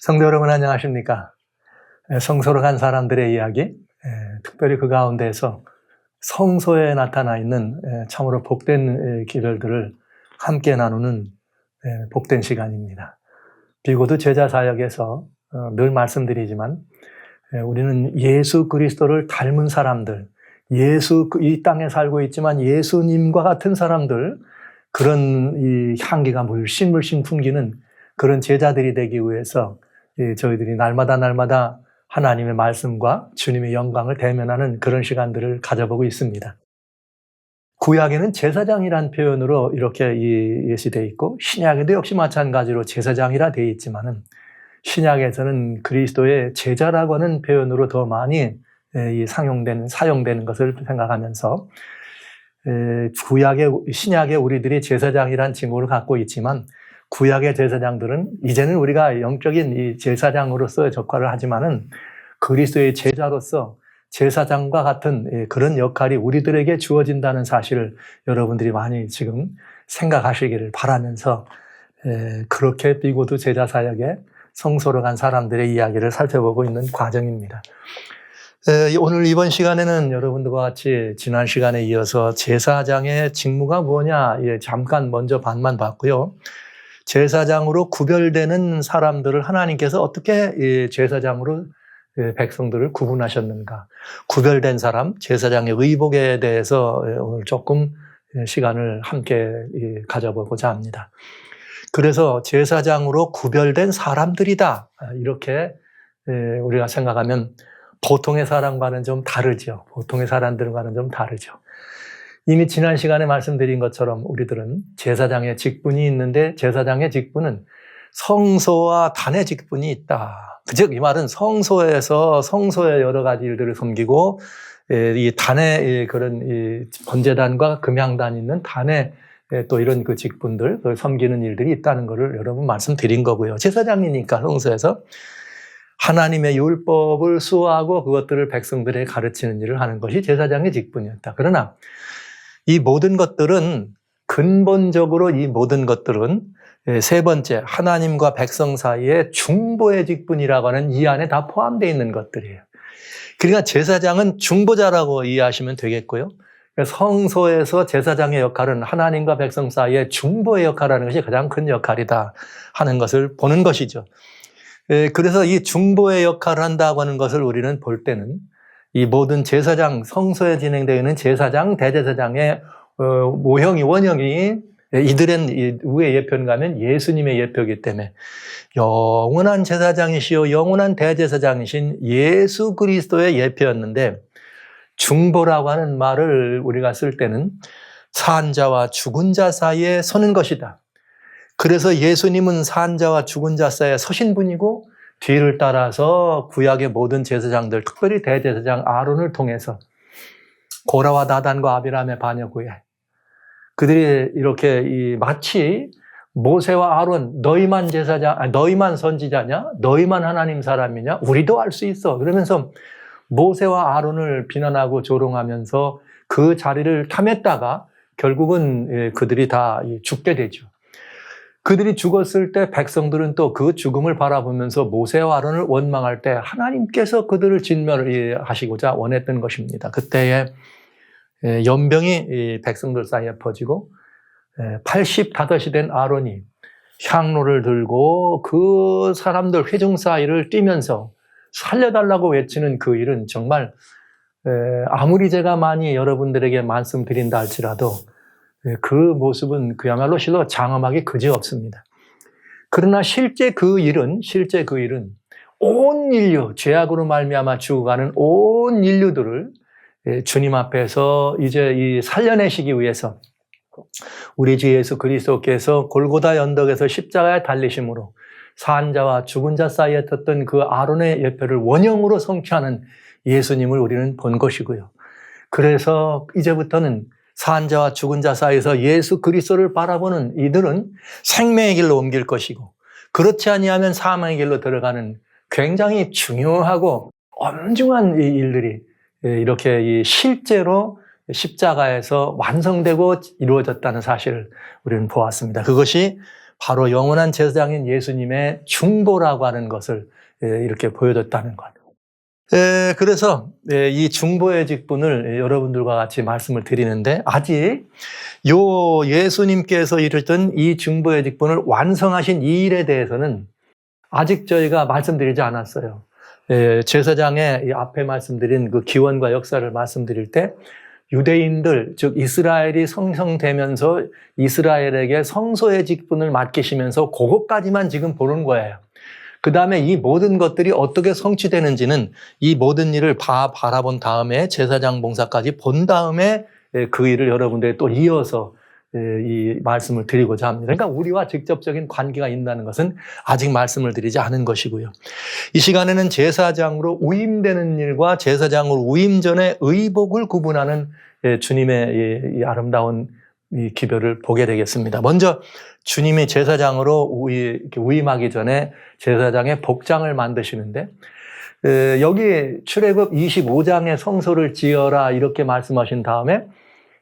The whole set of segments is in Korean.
성도 여러분 안녕하십니까? 성소로 간 사람들의 이야기, 특별히 그 가운데에서 성소에 나타나 있는 참으로 복된 길들을 함께 나누는 복된 시간입니다. 비고도 제자 사역에서 늘 말씀드리지만 우리는 예수 그리스도를 닮은 사람들, 이 땅에 살고 있지만 예수님과 같은 사람들, 그런 이 향기가 물씬 풍기는 그런 제자들이 되기 위해서 저희들이 날마다 하나님의 말씀과 주님의 영광을 대면하는 그런 시간들을 가져보고 있습니다. 구약에는 제사장이란 표현으로 이렇게 예시되어 있고 신약에도 역시 마찬가지로 제사장이라 되어 있지만은 신약에서는 그리스도의 제자라고 하는 표현으로 더 많이 사용되는 것을 생각하면서 신약에 우리들이 제사장이란 징후를 갖고 있지만 구약의 제사장들은 이제는 우리가 영적인 이 제사장으로서의 역할을 하지만은 그리스도의 제자로서 제사장과 같은 그런 역할이 우리들에게 주어진다는 사실을 여러분들이 많이 지금 생각하시기를 바라면서 그렇게 비고도 제자 사역에 성소로 간 사람들의 이야기를 살펴보고 있는 과정입니다. 오늘 이번 시간에는 여러분들과 같이 지난 시간에 이어서 제사장의 직무가 뭐냐 잠깐 먼저 반만 봤고요. 제사장으로 구별되는 사람들을 하나님께서 어떻게 제사장으로 백성들을 구분하셨는가, 구별된 사람, 제사장의 의복에 대해서 오늘 조금 시간을 함께 가져보고자 합니다. 그래서 제사장으로 구별된 사람들이다, 이렇게 우리가 생각하면 보통의 사람과는 좀 다르죠. 보통의 사람들과는 좀 다르죠. 이미 지난 시간에 말씀드린 것처럼 우리들은 제사장의 직분이 있는데 제사장의 직분은 성소와 단의 직분이 있다. 즉 이 말은 성소의 여러 가지 일들을 섬기고 이 단의 그런 이 번제단과 금향단이 있는 단의 또 이런 그 직분들, 그걸 섬기는 일들이 있다는 것을 여러분 말씀드린 거고요. 제사장이니까 성소에서 하나님의 율법을 수호하고 그것들을 백성들에게 가르치는 일을 하는 것이 제사장의 직분이었다. 그러나 이 모든 것들은 근본적으로 세 번째, 하나님과 백성 사이에 중보의 직분이라고 하는 이 안에 다 포함되어 있는 것들이에요. 그러니까 제사장은 중보자라고 이해하시면 되겠고요. 성소에서 제사장의 역할은 하나님과 백성 사이에 중보의 역할을 하는 것이 가장 큰 역할이다 하는 것을 보는 것이죠. 그래서 이 중보의 역할을 한다고 하는 것을 우리는 볼 때는 이 모든 제사장, 성소에 진행되어 있는 제사장, 대제사장의 원형이 이들은 우의 예표인가 하면 예수님의 예표이기 때문에 영원한 제사장이시요 영원한 대제사장이신 예수 그리스도의 예표였는데, 중보라고 하는 말을 우리가 쓸 때는 산 자와 죽은 자 사이에 서는 것이다. 그래서 예수님은 산 자와 죽은 자 사이에 서신 분이고 뒤를 따라서 구약의 모든 제사장들, 특별히 대제사장 아론을 통해서 고라와 다단과 아비람의 반역후에 그들이 이렇게 마치 모세와 아론, 너희만 선지자냐? 너희만 하나님 사람이냐? 우리도 알 수 있어. 그러면서 모세와 아론을 비난하고 조롱하면서 그 자리를 탐했다가 결국은 그들이 다 죽게 되죠. 그들이 죽었을 때 백성들은 또 그 죽음을 바라보면서 모세와 아론을 원망할 때 하나님께서 그들을 진멸하시고자 원했던 것입니다. 그때에 연병이 백성들 사이에 퍼지고 85이 된 아론이 향로를 들고 그 사람들 회중 사이를 뛰면서 살려달라고 외치는 그 일은 정말 아무리 제가 많이 여러분들에게 말씀드린다 할지라도 그 모습은 그야말로 실로 장엄하기 그지없습니다. 그러나 실제 그 일은 온 인류, 죄악으로 말미암아 죽어가는 온 인류들을 주님 앞에서 이제 이 살려내시기 위해서 우리 주 예수 그리스도께서 골고다 언덕에서 십자가에 달리심으로 산자와 죽은 자 사이에 떴던 그 아론의 예표를 원형으로 성취하는 예수님을 우리는 본 것이고요. 그래서 이제부터는 산자와 죽은 자 사이에서 예수 그리스도를 바라보는 이들은 생명의 길로 옮길 것이고, 그렇지 아니하면 사망의 길로 들어가는 굉장히 중요하고 엄중한 이 일들이 이렇게 실제로 십자가에서 완성되고 이루어졌다는 사실을 우리는 보았습니다. 그것이 바로 영원한 제사장인 예수님의 중보라고 하는 것을 이렇게 보여줬다는 것. 그래서 이 중보의 직분을 여러분들과 같이 말씀을 드리는데, 아직 요 예수님께서 이르셨던 이 중보의 직분을 완성하신 이 일에 대해서는 아직 저희가 말씀드리지 않았어요. 제사장의 앞에 말씀드린 그 기원과 역사를 말씀드릴 때, 유대인들, 즉 이스라엘이 성성되면서 이스라엘에게 성소의 직분을 맡기시면서 그것까지만 지금 보는 거예요. 그 다음에 이 모든 것들이 어떻게 성취되는지는 이 모든 일을 바라본 다음에 제사장 봉사까지 본 다음에 그 일을 여러분들이 또 이어서 이 말씀을 드리고자 합니다. 그러니까 우리와 직접적인 관계가 있다는 것은 아직 말씀을 드리지 않은 것이고요. 이 시간에는 제사장으로 위임되는 일과 제사장으로 위임 전에 의복을 구분하는 주님의 이 아름다운 이 기별을 보게 되겠습니다. 먼저 주님이 제사장으로 위임하기 전에 제사장의 복장을 만드시는데, 여기 출애굽 25장의 성소를 지어라 이렇게 말씀하신 다음에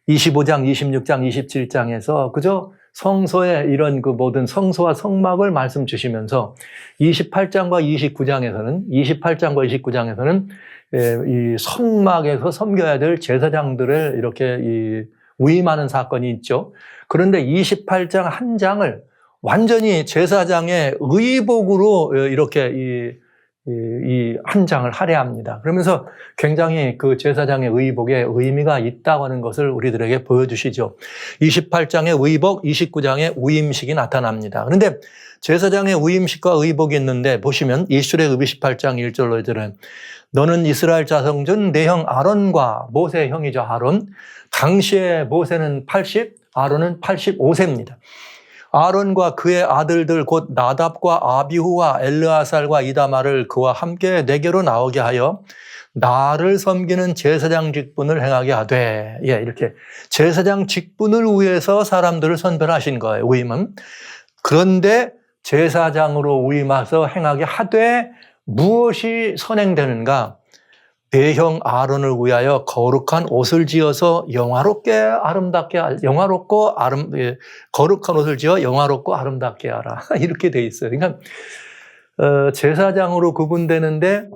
25장, 26장, 27장에서 그저 성소의 이런 그 모든 성소와 성막을 말씀 주시면서 28장과 29장에서는 이 성막에서 섬겨야 될 제사장들을 이렇게 위임하는 사건이 있죠. 그런데 28장 한 장을 완전히 제사장의 의복으로 이렇게 이 한 장을 할애합니다. 그러면서 굉장히 그 제사장의 의복에 의미가 있다고 하는 것을 우리들에게 보여주시죠. 28장의 의복, 29장의 위임식이 나타납니다. 그런데 제사장의 위임식과 의복이 있는데 보시면 출애굽 28장 1절로 2절은 너는 이스라엘 자손 중 내 형 아론과 모세의 형이죠. 아론. 당시에 모세는 80, 아론은 85세입니다. 아론과 그의 아들들 곧 나답과 아비후와 엘르아살과 이다말을 그와 함께 내게로 나오게 하여 나를 섬기는 제사장 직분을 행하게 하되, 이렇게 제사장 직분을 위해서 사람들을 선별하신 거예요. 위임은. 그런데 제사장으로 위임해서 행하게 하되 무엇이 선행되는가? 내 형 아론을 위하여 거룩한 옷을 지어서 거룩한 옷을 지어 영화롭고 아름답게 하라. 이렇게 돼 있어요. 그러니까 제사장으로 구분되는데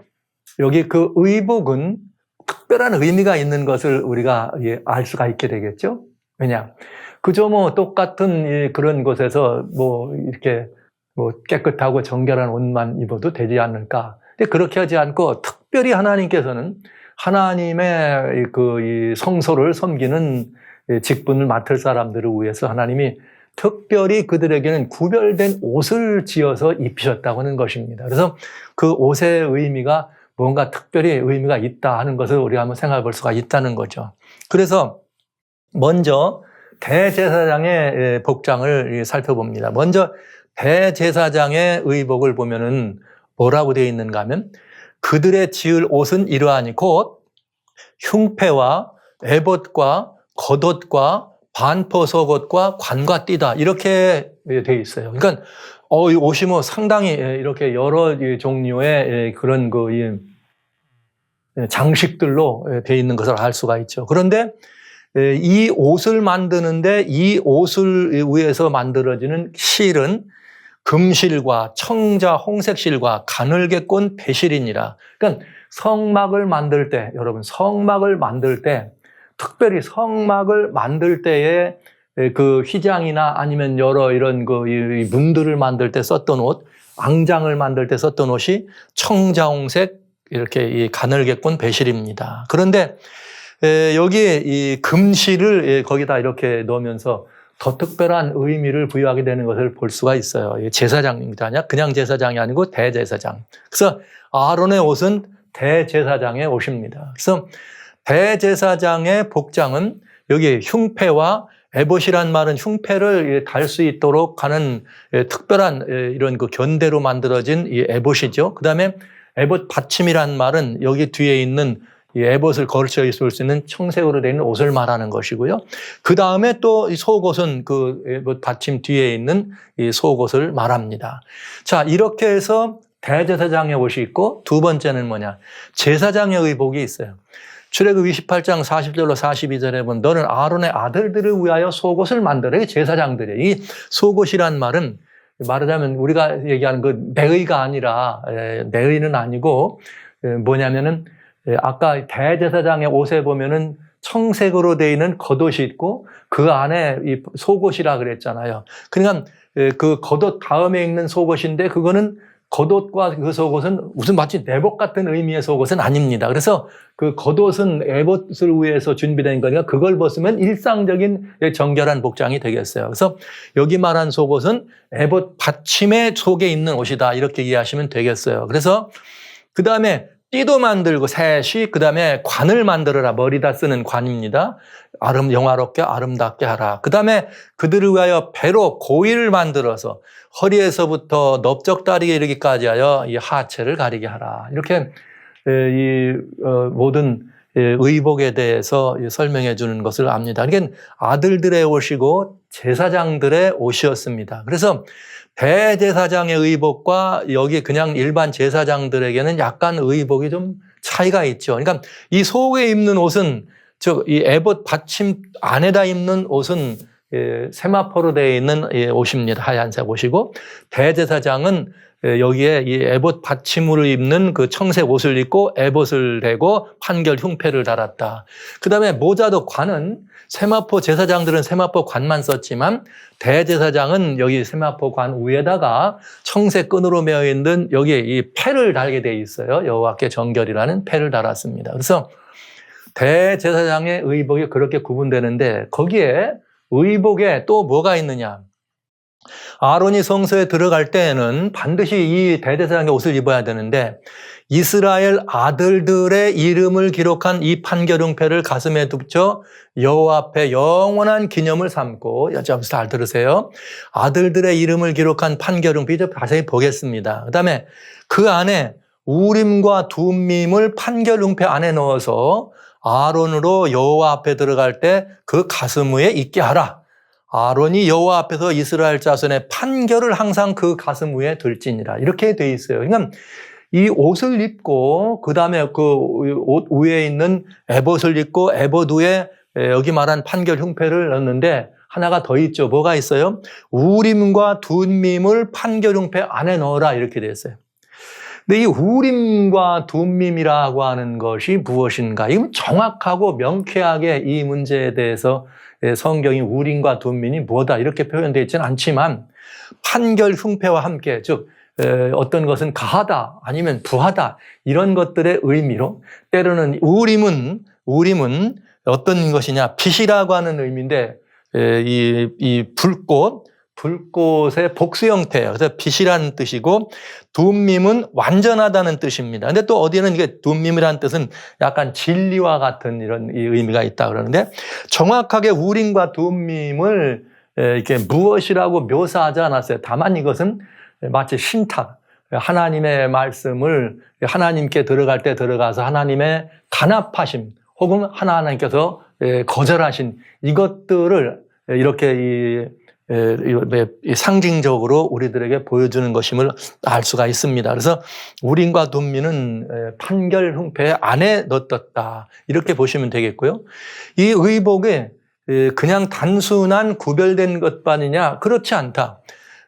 여기 그 의복은 특별한 의미가 있는 것을 우리가 알 수가 있게 되겠죠. 왜냐? 그저 똑같은 그런 곳에서 이렇게 깨끗하고 정결한 옷만 입어도 되지 않을까? 근데 그렇게 하지 않고 특별히 하나님께서는 하나님의 이 성소를 섬기는 직분을 맡을 사람들을 위해서 하나님이 특별히 그들에게는 구별된 옷을 지어서 입히셨다고 하는 것입니다. 그래서 그 옷의 의미가 뭔가 특별히 의미가 있다 하는 것을 우리가 한번 생각해 볼 수가 있다는 거죠. 그래서 먼저 대제사장의 복장을 살펴봅니다. 먼저 대제사장의 의복을 보면은 뭐라고 되어 있는가 하면 그들의 지을 옷은 이러하니 곧 흉패와 에봇과 겉옷과 반포속옷과 관과띠다 이렇게 되어 있어요. 그러니까 이 옷이 상당히 이렇게 여러 종류의 그런 장식들로 되어 있는 것을 알 수가 있죠. 그런데 이 옷을 만드는데 이 옷을 위해서 만들어지는 실은 금실과 청자 홍색실과 가늘게 꼰 배실이니라. 그러니까 성막을 만들 때, 여러분 성막을 만들 때, 특별히 성막을 만들 때에 그 휘장이나 아니면 여러 이런 이 문들을 만들 때 썼던 옷, 앙장을 만들 때 썼던 옷이 청자홍색 이렇게 이 가늘게 꼰 배실입니다. 그런데 여기에 이 금실을 거기다 이렇게 넣으면서 더 특별한 의미를 부여하게 되는 것을 볼 수가 있어요. 제사장입니다. 그냥 제사장이 아니고 대제사장. 그래서 아론의 옷은 대제사장의 옷입니다. 그래서 대제사장의 복장은 여기 흉패와 에봇이란 말은 흉패를 달 수 있도록 하는 특별한 이런 견대로 만들어진 이 에봇이죠. 그 다음에 에봇 받침이란 말은 여기 뒤에 있는 이 에봇을 걸쳐 있을 수 있는 청색으로 되어 있는 옷을 말하는 것이고요. 그 다음에 또 이 속옷은 그 에봇 받침 뒤에 있는 이 속옷을 말합니다. 자, 이렇게 해서 대제사장의 옷이 있고 두 번째는 뭐냐? 제사장의 의복이 있어요. 출애굽 28장 40절로 42절에 보면 너는 아론의 아들들을 위하여 속옷을 만들어. 이게 제사장들이에요. 이 속옷이란 말은 말하자면 우리가 얘기하는 그 내의가 아니라, 내의는 아니고 뭐냐면은 아까 대제사장의 옷에 보면은 청색으로 되어 있는 겉옷이 있고 그 안에 이 속옷이라 그랬잖아요. 그러니까 그 겉옷 다음에 있는 속옷인데 그거는 겉옷과 그 속옷은 무슨 마치 내복 같은 의미의 속옷은 아닙니다. 그래서 그 겉옷은 에봇을 위해서 준비된 거니까 그걸 벗으면 일상적인 정결한 복장이 되겠어요. 그래서 여기 말한 속옷은 에봇 받침의 속에 있는 옷이다 이렇게 이해하시면 되겠어요. 그래서 그 다음에 띠도 만들고 셋이 그 다음에 관을 만들어라. 머리다 쓰는 관입니다. 영화롭게 아름답게 하라. 그 다음에 그들을 위하여 배로 고위를 만들어서 허리에서부터 넓적다리에 이르기까지 하여 이 하체를 가리게 하라. 이렇게 이 모든 의복에 대해서 설명해 주는 것을 압니다. 그러니까 아들들의 옷이고 제사장들의 옷이었습니다. 그래서 대제사장의 의복과 여기 그냥 일반 제사장들에게는 약간 의복이 좀 차이가 있죠. 그러니까 이 속에 입는 옷은 즉 이 에봇 받침 안에다 입는 옷은 세마포로 되어 있는 옷입니다. 하얀색 옷이고 대제사장은 여기에 이 에봇 받침으로 입는 그 청색 옷을 입고 에봇을 대고 판결 흉패를 달았다. 그 다음에 모자도 관은 세마포 제사장들은 세마포 관만 썼지만 대제사장은 여기 세마포 관 위에다가 청색 끈으로 매어 있는 여기에 이 패를 달게 돼 있어요. 여호와께 정결이라는 패를 달았습니다. 그래서 대제사장의 의복이 그렇게 구분되는데 거기에 의복에 또 뭐가 있느냐? 아론이 성소에 들어갈 때에는 반드시 이 대제사장의 옷을 입어야 되는데 이스라엘 아들들의 이름을 기록한 이 판결흉패를 가슴에 붙여 여호와 앞에 영원한 기념을 삼고 잘 들으세요. 아들들의 이름을 기록한 판결흉패 이제 자세히 보겠습니다. 그다음에 그 안에 우림과 둠밈을 판결흉패 안에 넣어서 아론으로 여호와 앞에 들어갈 때 그 가슴 위에 있게 하라. 아론이 여호와 앞에서 이스라엘 자손의 판결을 항상 그 가슴 위에 들지니라. 이렇게 돼 있어요. 그러니까 이 옷을 입고 그다음에 그 옷 위에 있는 에봇을 입고 에봇 위에 여기 말한 판결 흉패를 넣는데 하나가 더 있죠. 뭐가 있어요? 우림과 둠밈을 판결 흉패 안에 넣어라 이렇게 돼 있어요. 근데 이 우림과 둠밈이라고 하는 것이 무엇인가? 이건 정확하고 명쾌하게 이 문제에 대해서 성경이 우림과 둠밈이 뭐다 이렇게 표현되어 있지는 않지만 판결 흉패와 함께 즉 어떤 것은 가하다 아니면 부하다 이런 것들의 의미로 때로는 우림은 어떤 것이냐 빛이라고 하는 의미인데 이 불꽃의 복수 형태예요. 그래서 빛이라는 뜻이고 둠밈은 완전하다는 뜻입니다. 근데 또 어디는 이게 둠밈이라는 뜻은 약간 진리와 같은 이런 의미가 있다 그러는데 정확하게 우림과 둠밈을 이렇게 무엇이라고 묘사하지 않았어요. 다만 이것은 마치 신탁, 하나님의 말씀을 하나님께 들어갈 때 들어가서 하나님의 간합하심 혹은 하나님께서 거절하신 이것들을 이렇게 상징적으로 우리들에게 보여주는 것임을 알 수가 있습니다. 그래서 우림과 둠밈은 판결 흉패 안에 넣었다 이렇게 보시면 되겠고요. 이 의복에 그냥 단순한 구별된 것만이냐? 그렇지 않다.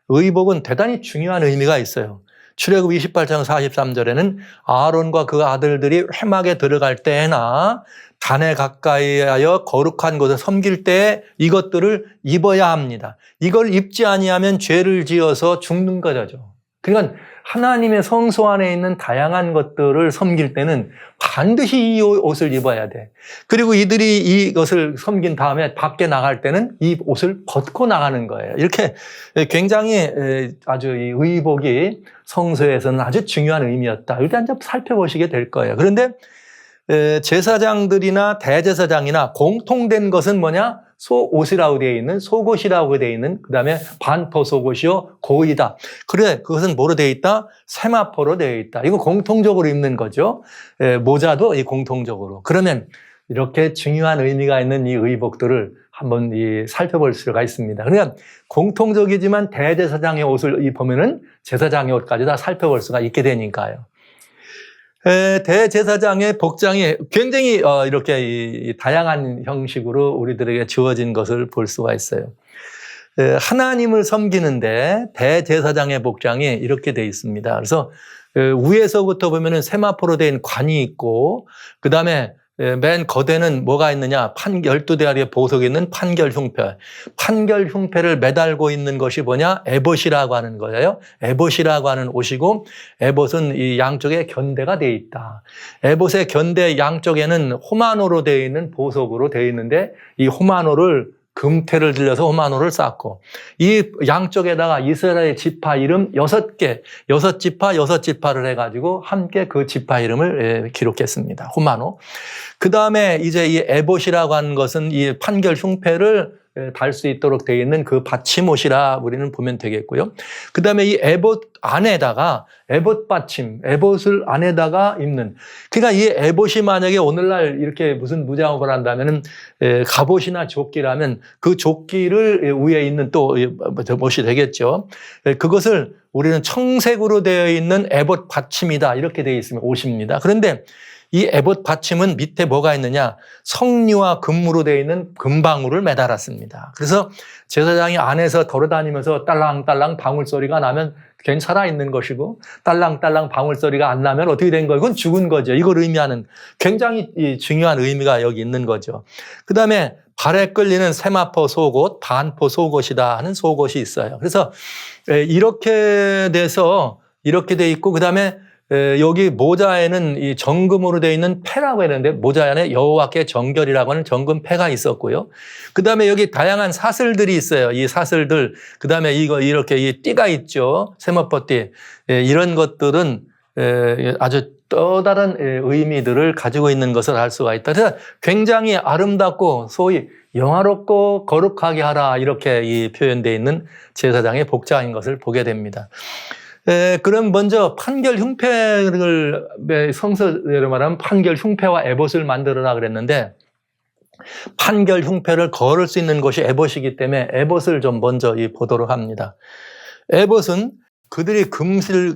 의복은 대단히 중요한 의미가 있어요. 출애굽 28장 43절에는 아론과 그 아들들이 회막에 들어갈 때나 단에 가까이 하여 거룩한 곳에 섬길 때 이것들을 입어야 합니다. 이걸 입지 아니하면 죄를 지어서 죽는 거죠. 그러니까 하나님의 성소 안에 있는 다양한 것들을 섬길 때는 반드시 이 옷을 입어야 돼. 그리고 이들이 이것을 섬긴 다음에 밖에 나갈 때는 이 옷을 벗고 나가는 거예요. 이렇게 굉장히 아주 이 의복이 성소에서는 아주 중요한 의미였다. 일단 좀 살펴보시게 될 거예요. 그런데 제사장들이나 대제사장이나 공통된 것은 뭐냐? 옷이라고 되어 있는, 속옷이라고 되어 있는, 그 다음에 반포 속옷이요, 고이다. 그래, 그것은 뭐로 되어 있다? 세마포로 되어 있다. 이거 공통적으로 입는 거죠. 모자도 공통적으로. 그러면 이렇게 중요한 의미가 있는 이 의복들을 한번 살펴볼 수가 있습니다. 그러니까 공통적이지만 대제사장의 옷을 입으면은 제사장의 옷까지 다 살펴볼 수가 있게 되니까요. 대제사장의 복장이 굉장히 이렇게 다양한 형식으로 우리들에게 주어진 것을 볼 수가 있어요. 하나님을 섬기는데 대제사장의 복장이 이렇게 돼 있습니다. 그래서 위에서부터 보면은 세마포로 된 관이 있고, 그 다음에 맨 겉에는 뭐가 있느냐? 12대가리의 보석이 있는 판결 흉패. 판결 흉패를 매달고 있는 것이 뭐냐? 에봇이라고 하는 거예요. 에봇이라고 하는 옷이고, 에봇은 이 양쪽에 견대가 되어 있다. 에봇의 견대 양쪽에는 호마노로 되어 있는 보석으로 되어 있는데, 이 호마노를 금태를 들려서 호마노를 쌓고, 이 양쪽에다가 이스라엘 지파 이름 6개, 6지파, 6지파를 해가지고 함께 그 지파 이름을 기록했습니다. 호마노. 그 다음에 이제 이 에봇이라고 하는 것은 이 판결 흉패를 달 수 있도록 되어 있는 그 받침옷이라 우리는 보면 되겠고요. 그 다음에 이 에봇 안에다가 에봇 받침, 에봇을 안에다가 입는. 그러니까 이 에봇이 만약에 오늘날 이렇게 무슨 무장업을 한다면은 갑옷이나 조끼라면 그 조끼를 위에 있는 또 옷이 되겠죠. 그것을 우리는 청색으로 되어 있는 에봇 받침이다 이렇게 되어 있으면 옷입니다. 그런데 이 에봇 받침은 밑에 뭐가 있느냐? 석류와 금으로 되어 있는 금방울을 매달았습니다. 그래서 제사장이 안에서 돌아다니면서 딸랑딸랑 방울 소리가 나면 괜히 살아있는 것이고, 딸랑딸랑 방울 소리가 안 나면 어떻게 된 거예요? 그건 죽은 거죠. 이걸 의미하는 굉장히 중요한 의미가 여기 있는 거죠. 그 다음에 발에 끌리는 세마포 속옷, 반포 속옷이다 하는 속옷이 있어요. 그래서 이렇게 돼서 이렇게 돼 있고, 그 다음에 여기 모자에는 이 정금으로 되어 있는 패라고 했는데 모자 안에 여호와께 정결이라고 하는 정금 패가 있었고요. 그 다음에 여기 다양한 사슬들이 있어요. 이 사슬들, 그 다음에 이렇게 이 띠가 있죠. 세마포띠. 이런 것들은 아주 또 다른 의미들을 가지고 있는 것을 알 수가 있다. 그래서 굉장히 아름답고 소위 영화롭고 거룩하게 하라 이렇게 이 표현되어 있는 제사장의 복장인 것을 보게 됩니다. 그럼 먼저 판결 흉패를 성서대로 말하면 판결 흉패와 에봇을 만들어라 그랬는데 판결 흉패를 걸을 수 있는 것이 에봇이기 때문에 에봇을 좀 먼저 보도록 합니다. 에봇은 그들이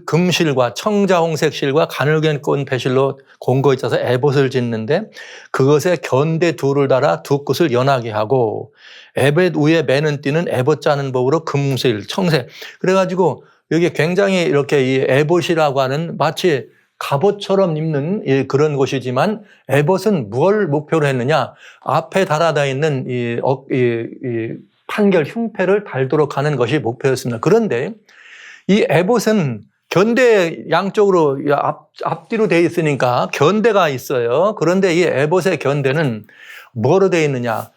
금실과 청자홍색 실과 가늘게 꼰 배실로 공고에 짜서 에봇을 짓는데 그것에 견대 둘을 달아 두 끝을 연하게 하고 에봇 위에 매는 띠는 에봇 짜는 법으로 금실, 청색. 그래가지고 여기 굉장히 이렇게 이 에봇이라고 하는 마치 갑옷처럼 입는 그런 곳이지만 에봇은 뭘 목표로 했느냐? 앞에 달아다 있는 이 판결 흉패를 달도록 하는 것이 목표였습니다. 그런데 이 에봇은 견대 양쪽으로 앞뒤로 되어 있으니까 견대가 있어요. 그런데 이 에봇의 견대는 뭐로 되어 있느냐?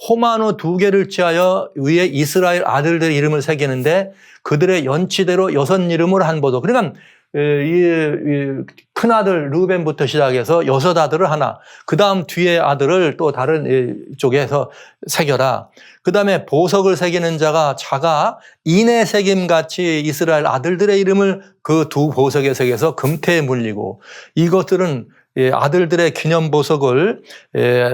호마노 2개를 취하여 위에 이스라엘 아들들의 이름을 새기는데 그들의 연치대로 6 이름을 한 보도. 그러니까 이 큰아들 루벤부터 시작해서 6 아들을 하나, 그 다음 뒤에 아들을 또 다른 쪽에서 새겨라. 그 다음에 보석을 새기는 자가 인의 새김같이 이스라엘 아들들의 이름을 그 2 보석에 새겨서 금태에 물리고 이것들은 아들들의 기념보석을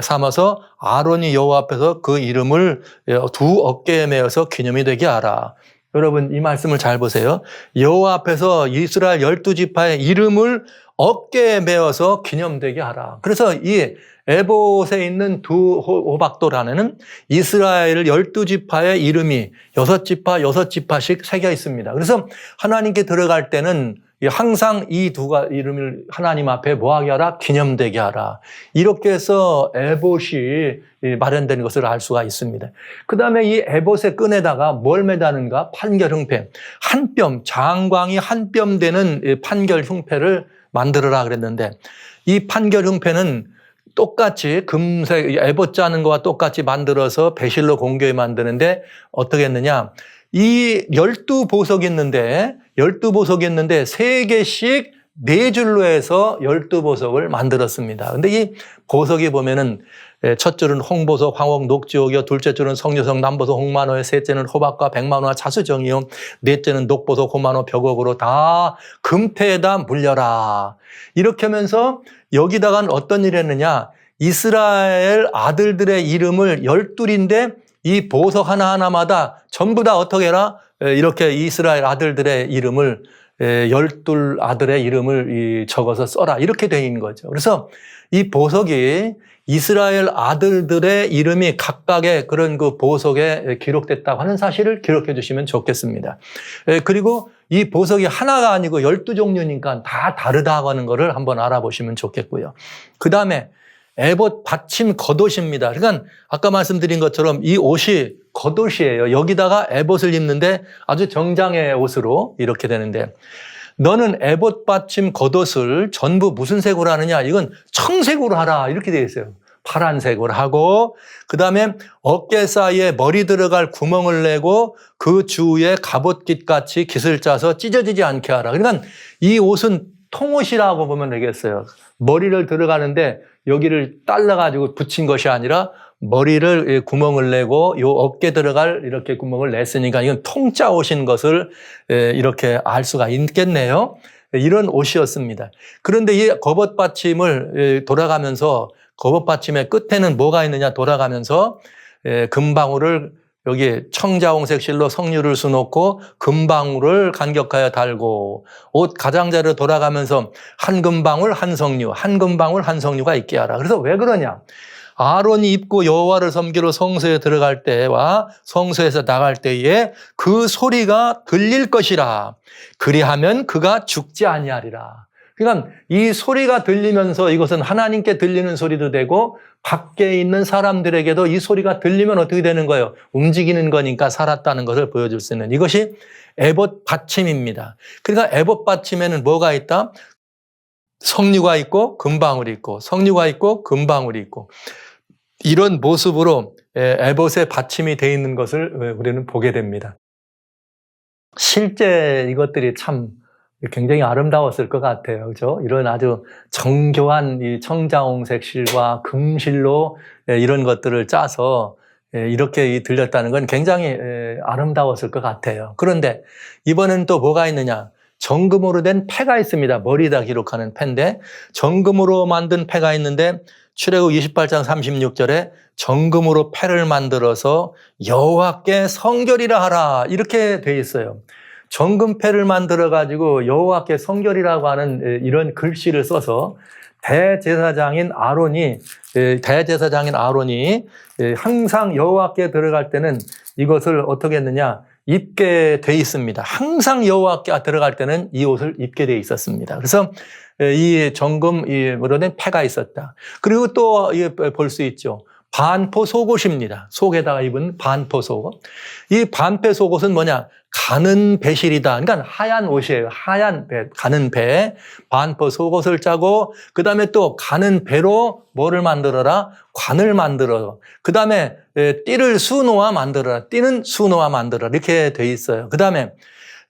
삼아서 아론이 여호와 앞에서 그 이름을 2 어깨에 메어서 기념이 되게 하라. 여러분 이 말씀을 잘 보세요. 여호와 앞에서 이스라엘 12지파의 이름을 어깨에 메어서 기념되게 하라. 그래서 이 에봇에 있는 2 호박돌 안에는 이스라엘 12지파의 이름이 6지파, 6지파씩 새겨 있습니다. 그래서 하나님께 들어갈 때는 항상 이 2 이름을 하나님 앞에 뭐하게 하라? 기념되게 하라. 이렇게 해서 에봇이 마련된 것을 알 수가 있습니다. 그 다음에 이 에봇의 끈에다가 뭘 매다는가? 판결 흉패. 한 뼘, 장광이 한 뼘 되는 판결 흉패를 만들어라 그랬는데 이 판결 흉패는 똑같이 금색, 에봇 짜는 거와 똑같이 만들어서 배실로 공교에 만드는데 어떻게 했느냐? 이 12보석이 있는데 3개씩 4줄로 해서 12보석을 만들었습니다. 근데 이 보석이 보면은 첫 줄은 홍보석, 황옥, 녹지옥이요. 둘째 줄은 석류석, 남보석, 홍만호요. 셋째는 호박과 백만호와 자수정이요. 넷째는 녹보석, 호만호, 벽옥으로 다 금태에다 물려라. 이렇게 하면서 여기다가는 어떤 일을 했느냐. 이스라엘 아들들의 이름을 12인데 이 보석 하나하나마다 전부 다 어떻게 해라? 이렇게 이스라엘 아들들의 이름을 12 아들의 이름을 적어서 써라. 이렇게 되어 있는 거죠. 그래서 이 보석이 이스라엘 아들들의 이름이 각각의 그런 그 보석에 기록됐다고 하는 사실을 기록해 주시면 좋겠습니다. 그리고 이 보석이 하나가 아니고 12종류니까 다 다르다고 하는 것을 한번 알아보시면 좋겠고요. 그 다음에 에봇 받침 겉옷입니다. 그러니까 아까 말씀드린 것처럼 이 옷이 겉옷이에요. 여기다가 에봇을 입는데 아주 정장의 옷으로 이렇게 되는데, 너는 에봇 받침 겉옷을 전부 무슨 색으로 하느냐? 이건 청색으로 하라. 이렇게 되어 있어요. 파란색으로 하고, 그 다음에 어깨 사이에 머리 들어갈 구멍을 내고 그 주위에 갑옷깃 같이 깃을 짜서 찢어지지 않게 하라. 그러니까 이 옷은 통옷이라고 보면 되겠어요. 머리를 들어가는데 여기를 잘라가지고 붙인 것이 아니라 머리를 구멍을 내고 요 어깨 들어갈 이렇게 구멍을 냈으니까 이건 통짜 옷인 것을 이렇게 알 수가 있겠네요. 이런 옷이었습니다. 그런데 이 겁옷 받침을 돌아가면서 겁옷 받침의 끝에는 뭐가 있느냐 돌아가면서 금방울을 여기 청자홍색 실로 석류를 수놓고 금방울을 간격하여 달고, 옷 가장자리로 돌아가면서 한 금방울 한 석류, 한 금방울 한 석류가 있게 하라. 그래서 왜 그러냐? 아론이 입고 여호와를 섬기러 성소에 들어갈 때와 성소에서 나갈 때에 그 소리가 들릴 것이라. 그리하면 그가 죽지 아니하리라. 그러니까 이 소리가 들리면서 이것은 하나님께 들리는 소리도 되고 밖에 있는 사람들에게도 이 소리가 들리면 어떻게 되는 거예요? 움직이는 거니까 살았다는 것을 보여줄 수 있는, 이것이 에봇 받침입니다. 그러니까 에봇 받침에는 뭐가 있다? 석류가 있고 금방울이 있고, 석류가 있고 금방울이 있고, 이런 모습으로 에봇의 받침이 되어 있는 것을 우리는 보게 됩니다. 실제 이것들이 참 굉장히 아름다웠을 것 같아요. 그렇죠? 이런 아주 정교한 이 청자홍색 실과 금실로 이런 것들을 짜서 이렇게 들렸다는 건 굉장히 아름다웠을 것 같아요. 그런데 이번엔 또 뭐가 있느냐? 정금으로 된 패가 있습니다. 머리에다 기록하는 패인데, 정금으로 만든 패가 있는데 출애굽 28장 36절에 정금으로 패를 만들어서 여호와께 성결이라 하라, 이렇게 돼 있어요. 정금패를 만들어가지고 여호와께 성결이라고 하는 이런 글씨를 써서 대제사장인 아론이 항상 여호와께 들어갈 때는 이것을 어떻게 했느냐? 입게 돼 있습니다. 항상 여호와께 들어갈 때는 이 옷을 입게 돼 있었습니다. 그래서 이 정금으로 된 패가 있었다. 그리고 또 볼 수 있죠. 반포 속옷입니다. 속에다가 입은 반포 속옷. 이 반패 속옷은 뭐냐? 가는 배실이다. 그러니까 하얀 옷이에요. 하얀 배, 가는 배. 반포 속옷을 짜고, 그 다음에 또 가는 배로 뭐를 만들어라? 관을 만들어. 그 다음에 띠를 수놓아 만들어라. 띠는 수놓아 만들어라. 이렇게 돼 있어요. 그 다음에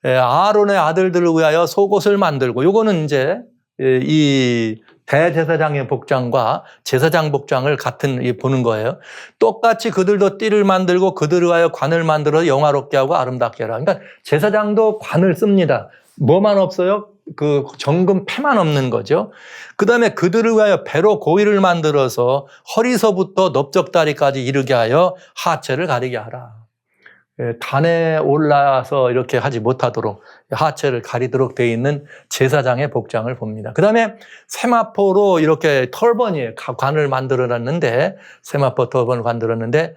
아론의 아들들을 위하여 속옷을 만들고, 요거는 이제 이 대제사장의 복장과 제사장 복장을 같은 보는 거예요. 똑같이 그들도 띠를 만들고 그들을 위하여 관을 만들어 영화롭게 하고 아름답게 하라. 그러니까 제사장도 관을 씁니다. 뭐만 없어요? 그 정금 패만 없는 거죠. 그 다음에 그들을 위하여 배로 고위를 만들어서 허리서부터 넓적다리까지 이르게 하여 하체를 가리게 하라. 단에 올라서 이렇게 하지 못하도록 하체를 가리도록 되어 있는 제사장의 복장을 봅니다. 그 다음에 세마포로 이렇게 털번이에요. 관을 만들어놨는데, 세마포 털번을 만들었는데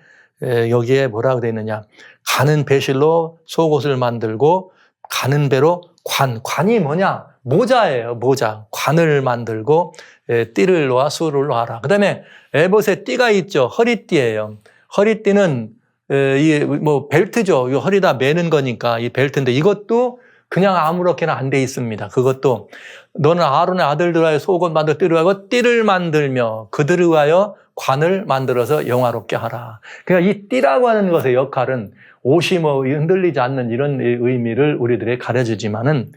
여기에 뭐라고 되어 있느냐? 가는 배실로 속옷을 만들고 가는 배로 관이 뭐냐? 모자예요. 모자. 관을 만들고 띠를 놓아 수를 놓아라. 그 다음에 에봇에 띠가 있죠. 허리띠예요. 허리띠는 벨트죠. 이 허리다 매는 거니까 이 벨트인데, 이것도 그냥 아무렇게나 안 돼 있습니다. 그것도 너는 아론의 아들들 위하여 속옷 만들어 띠를 만들며 그들을 위하여 관을 만들어서 영화롭게 하라. 그러니까 이 띠라고 하는 것의 역할은 옷이 흔들리지 않는 이런 의미를 우리들에게 가르쳐주지만은,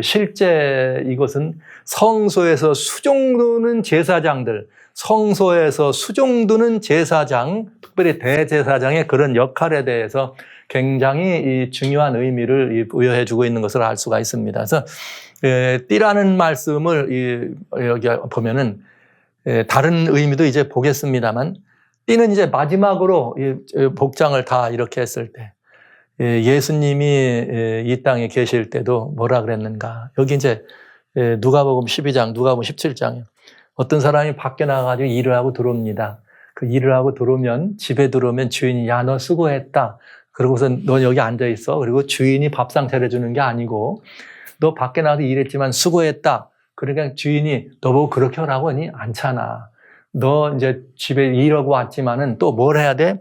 실제 이것은 성소에서 수종두는 제사장들, 성소에서 수종두는 제사장, 특별히 대제사장의 그런 역할에 대해서 굉장히 중요한 의미를 부여해 주고 있는 것을 알 수가 있습니다. 그래서 띠라는 말씀을 여기 보면은 다른 의미도 이제 보겠습니다만, 띠는 이제 마지막으로 복장을 다 이렇게 했을 때, 예수님이 이 땅에 계실 때도 뭐라 그랬는가? 여기 이제 누가복음 12장, 누가복음 17장에 어떤 사람이 밖에 나가가지고 일을 하고 들어옵니다. 그 일을 하고 들어오면, 집에 들어오면 주인이, 야, 너 수고했다. 그러고서 너 여기 앉아 있어. 그리고 주인이 밥상 차려주는 게 아니고, 너 밖에 나가서 일했지만 수고했다. 그러니까 주인이 너보고 그렇게 하라고 하니? 않잖아. 너 이제 집에 일하고 왔지만은 또 뭘 해야 돼?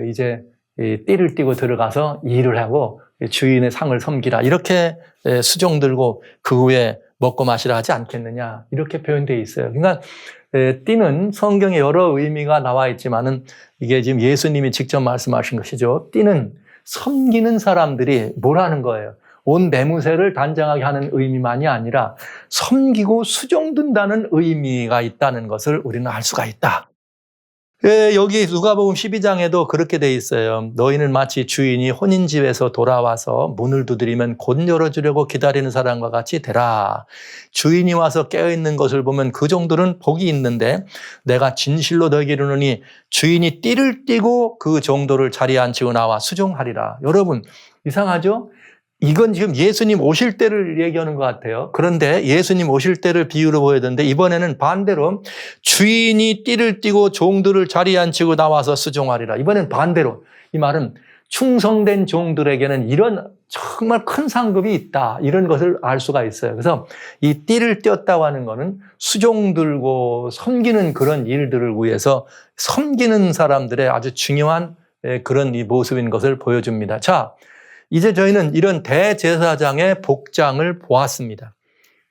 이제 띠를 띠고 들어가서 일을 하고 주인의 상을 섬기라. 이렇게 수종 들고 그 후에 먹고 마시라 하지 않겠느냐. 이렇게 표현되어 있어요. 그러니까 띠는 성경에 여러 의미가 나와 있지만은 이게 지금 예수님이 직접 말씀하신 것이죠. 띠는 섬기는 사람들이 뭘 하는 거예요? 온 매무새를 단장하게 하는 의미만이 아니라 섬기고 수종든다는 의미가 있다는 것을 우리는 알 수가 있다. 여기 누가복음 12장에도 그렇게 돼 있어요. 너희는 마치 주인이 혼인집에서 돌아와서 문을 두드리면 곧 열어주려고 기다리는 사람과 같이 되라. 주인이 와서 깨어있는 것을 보면 그 정도는 복이 있는데 내가 진실로 너희에게 이르노니 주인이 띠를 띠고 그 정도를 자리에 앉히고 나와 수종하리라. 여러분, 이상하죠? 이건 지금 예수님 오실 때를 얘기하는 것 같아요. 그런데 예수님 오실 때를 비유로 보여야 되는데 이번에는 반대로 주인이 띠를 띠고 종들을 자리에 앉히고 나와서 수종하리라. 이번엔 반대로. 이 말은 충성된 종들에게는 이런 정말 큰 상급이 있다. 이런 것을 알 수가 있어요. 그래서 이 띠를 띄었다고 하는 것은 수종들고 섬기는 그런 일들을 위해서 섬기는 사람들의 아주 중요한 그런 이 모습인 것을 보여줍니다. 자, 이제 저희는 이런 대제사장의 복장을 보았습니다.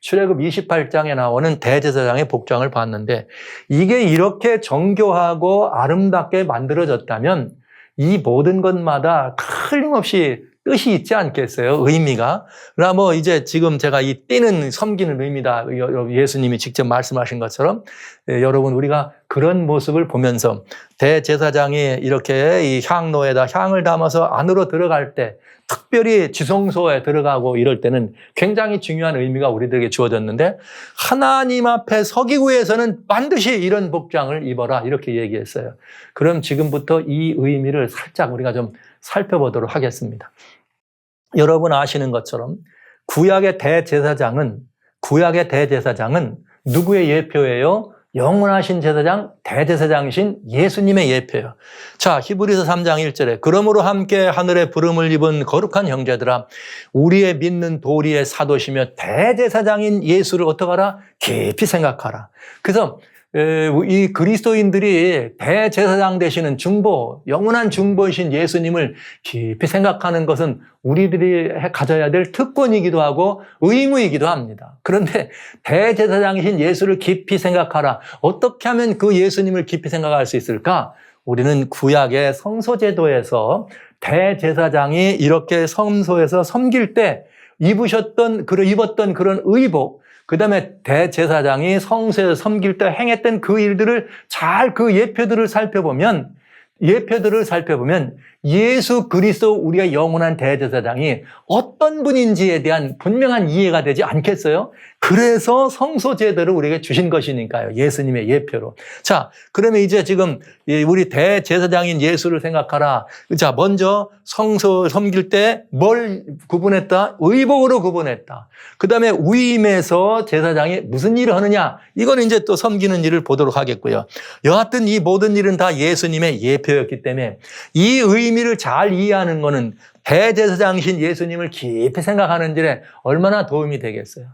출애굽 28장에 나오는 대제사장의 복장을 봤는데 이게 이렇게 정교하고 아름답게 만들어졌다면 이 모든 것마다 틀림없이 뜻이 있지 않겠어요? 의미가. 그러나 이제 지금 제가 이 띠는 섬기는 의미다. 예수님이 직접 말씀하신 것처럼 여러분 우리가 그런 모습을 보면서 대제사장이 이렇게 이 향로에다 향을 담아서 안으로 들어갈 때 특별히 지성소에 들어가고 이럴 때는 굉장히 중요한 의미가 우리들에게 주어졌는데 하나님 앞에 서기 위해서는 반드시 이런 복장을 입어라 이렇게 얘기했어요. 그럼 지금부터 이 의미를 살짝 우리가 좀 살펴보도록 하겠습니다. 여러분 아시는 것처럼 구약의 대제사장은 누구의 예표예요? 영원하신 제사장, 대제사장이신 예수님의 예표예요. 자, 히브리서 3장 1절에 그러므로 함께 하늘의 부름을 입은 거룩한 형제들아 우리의 믿는 도리의 사도시며 대제사장인 예수를 어떡하라? 깊이 생각하라. 그래서 이 그리스도인들이 대제사장 되시는 중보, 영원한 중보이신 예수님을 깊이 생각하는 것은 우리들이 가져야 될 특권이기도 하고 의무이기도 합니다. 그런데 대제사장이신 예수를 깊이 생각하라. 어떻게 하면 그 예수님을 깊이 생각할 수 있을까? 우리는 구약의 성소제도에서 대제사장이 이렇게 성소에서 섬길 때 입었던 그런 의복, 그 다음에 대제사장이 성소에서 섬길 때 행했던 그 일들을 잘 그 예표들을 살펴보면 예수 그리스도 우리가 영원한 대제사장이 어떤 분인지에 대한 분명한 이해가 되지 않겠어요? 그래서 성소제도를 우리에게 주신 것이니까요. 예수님의 예표로. 자, 그러면 이제 지금 우리 대제사장인 예수를 생각하라. 자, 먼저 성소 섬길 때 뭘 구분했다? 의복으로 구분했다. 그 다음에 위임에서 제사장이 무슨 일을 하느냐? 이거는 이제 또 섬기는 일을 보도록 하겠고요. 여하튼 이 모든 일은 다 예수님의 예표였기 때문에 이 의미를 잘 이해하는 것은 대제사장이신 예수님을 깊이 생각하는 일에 얼마나 도움이 되겠어요.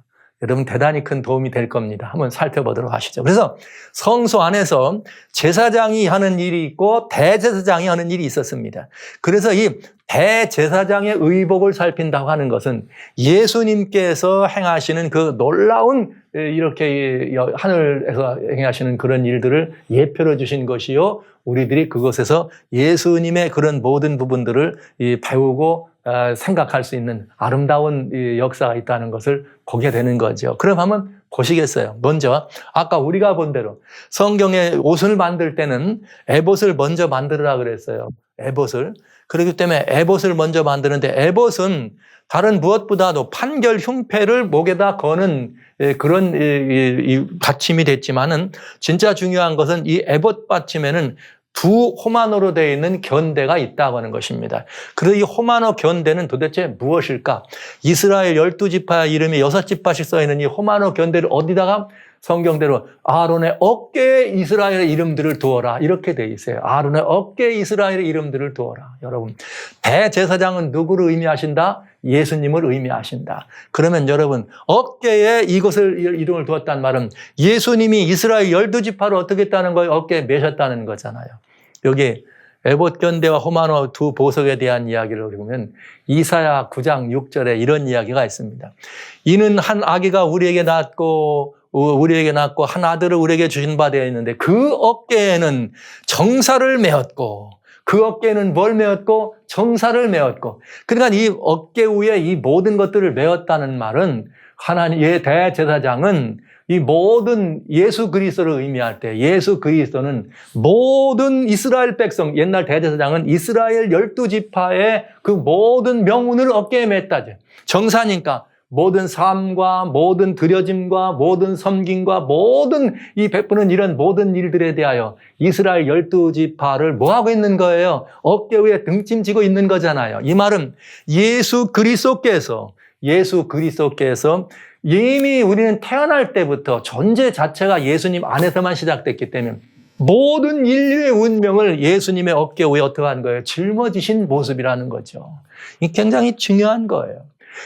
여러분 대단히 큰 도움이 될 겁니다. 한번 살펴보도록 하시죠. 그래서 성소 안에서 제사장이 하는 일이 있고 대제사장이 하는 일이 있었습니다. 그래서 이 대제사장의 의복을 살핀다고 하는 것은 예수님께서 행하시는 그 놀라운 이렇게 하늘에서 행하시는 그런 일들을 예표로 주신 것이요. 우리들이 그것에서 예수님의 그런 모든 부분들을 배우고 생각할 수 있는 아름다운 역사가 있다는 것을 보게 되는 거죠. 그럼 한번 보시겠어요? 먼저 아까 우리가 본 대로 성경에 옷을 만들 때는 에봇을 먼저 만들으라 그랬어요. 에봇을. 그렇기 때문에 에봇을 먼저 만드는데 에봇은 다른 무엇보다도 판결 흉패를 목에다 거는 그런 받침이 됐지만은 진짜 중요한 것은 이 에봇 받침에는 두 호만어로 되어 있는 견대가 있다고 하는 것입니다. 그래서 이 호만어 견대는 도대체 무엇일까? 이스라엘 12지파 이름이 6지파씩 써 있는 이 호만어 견대를 어디다가 성경대로 아론의 어깨에 이스라엘의 이름들을 두어라 이렇게 되어 있어요. 아론의 어깨에 이스라엘의 이름들을 두어라. 여러분, 대제사장은 누구를 의미하신다? 예수님을 의미하신다. 그러면 여러분, 어깨에 이것을 이름을 두었다는 말은 예수님이 이스라엘 12지파를 어떻게 했다는 거예요? 어깨에 매셨다는 거잖아요. 여기 에봇 견대와 호만어 두 보석에 대한 이야기를 보면 이사야 9장 6절에 이런 이야기가 있습니다. 이는 한 아기가 우리에게 낳고 한 아들을 우리에게 주신 바 되어 있는데 그 어깨에는 정사를 메었고 그 어깨에는 뭘 메었고? 정사를 메었고. 그러니까 이 어깨 위에 이 모든 것들을 메었다는 말은 하나님의 대제사장은 이 모든 예수 그리스도를 의미할 때 예수 그리스도는 모든 이스라엘 백성, 옛날 대제사장은 이스라엘 12지파의 그 모든 명운을 어깨에 맸다죠. 정사니까 모든 삶과 모든 드려짐과 모든 섬김과 모든 이 베푸는 이런 모든 일들에 대하여 이스라엘 12지파를 뭐하고 있는 거예요? 어깨 위에 등짐지고 있는 거잖아요. 이 말은 예수 그리스도께서 이미 우리는 태어날 때부터 존재 자체가 예수님 안에서만 시작됐기 때문에 모든 인류의 운명을 예수님의 어깨 위에 어떻게 한 거예요? 짊어지신 모습이라는 거죠. 이게 굉장히 중요한 거예요.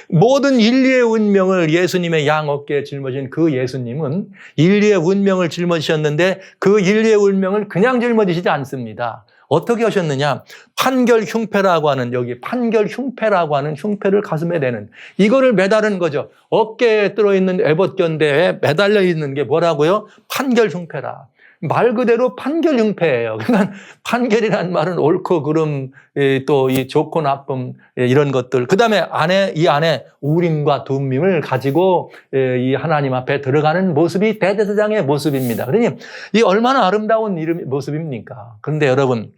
모든 인류의 운명을 예수님의 양 어깨에 짊어진 그 예수님은 인류의 운명을 짊어지셨는데 그 인류의 운명을 그냥 짊어지시지 않습니다. 어떻게 하셨느냐? 판결 흉패라고 하는 여기 판결 흉패라고 하는 흉패를 가슴에 대는 이거를 매달은 거죠. 어깨에 들어있는 에봇 견대에 매달려 있는 게 뭐라고요? 판결 흉패라. 말 그대로 판결 흉패예요. 그러니까 판결이란 말은 옳고 그름, 또 이 좋고 나쁨 이런 것들. 그다음에 이 안에 우림과 둠밈을 가지고 이 하나님 앞에 들어가는 모습이 대제사장의 모습입니다. 그러니 이 얼마나 아름다운 모습입니까? 그런데 여러분,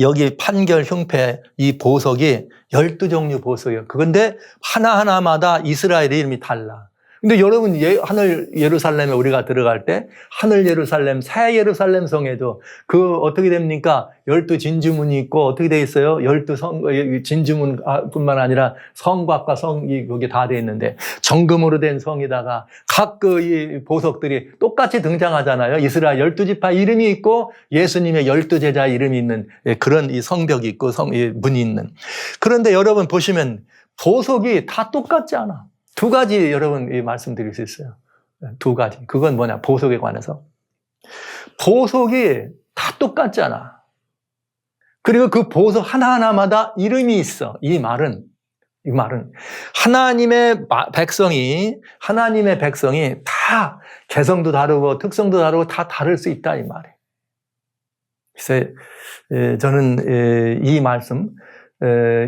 여기 판결 흉패 이 보석이 12종류 보석이에요. 그런데 하나하나마다 이스라엘의 이름이 달라. 근데 여러분, 하늘 예루살렘에 우리가 들어갈 때 하늘 예루살렘, 새 예루살렘 성에도 그 어떻게 됩니까? 12진주문이 있고 어떻게 돼 있어요? 12진주문 뿐만 아니라 성곽과 성이 거기 다 돼 있는데 정금으로 된 성에다가 각 이 보석들이 똑같이 등장하잖아요. 이스라엘 12지파 이름이 있고 예수님의 12제자 이름이 있는 그런 이 성벽이 있고 문이 있는. 그런데 여러분 보시면 보석이 다 똑같지 않아. 두 가지 여러분 말씀드릴 수 있어요. 두 가지. 그건 뭐냐? 보석에 관해서. 보석이 다 똑같잖아. 그리고 그 보석 하나하나마다 이름이 있어. 이 말은 하나님의 백성이 다 개성도 다르고 특성도 다르고 다 다를 수 있다 이 말이에요. 그래서 저는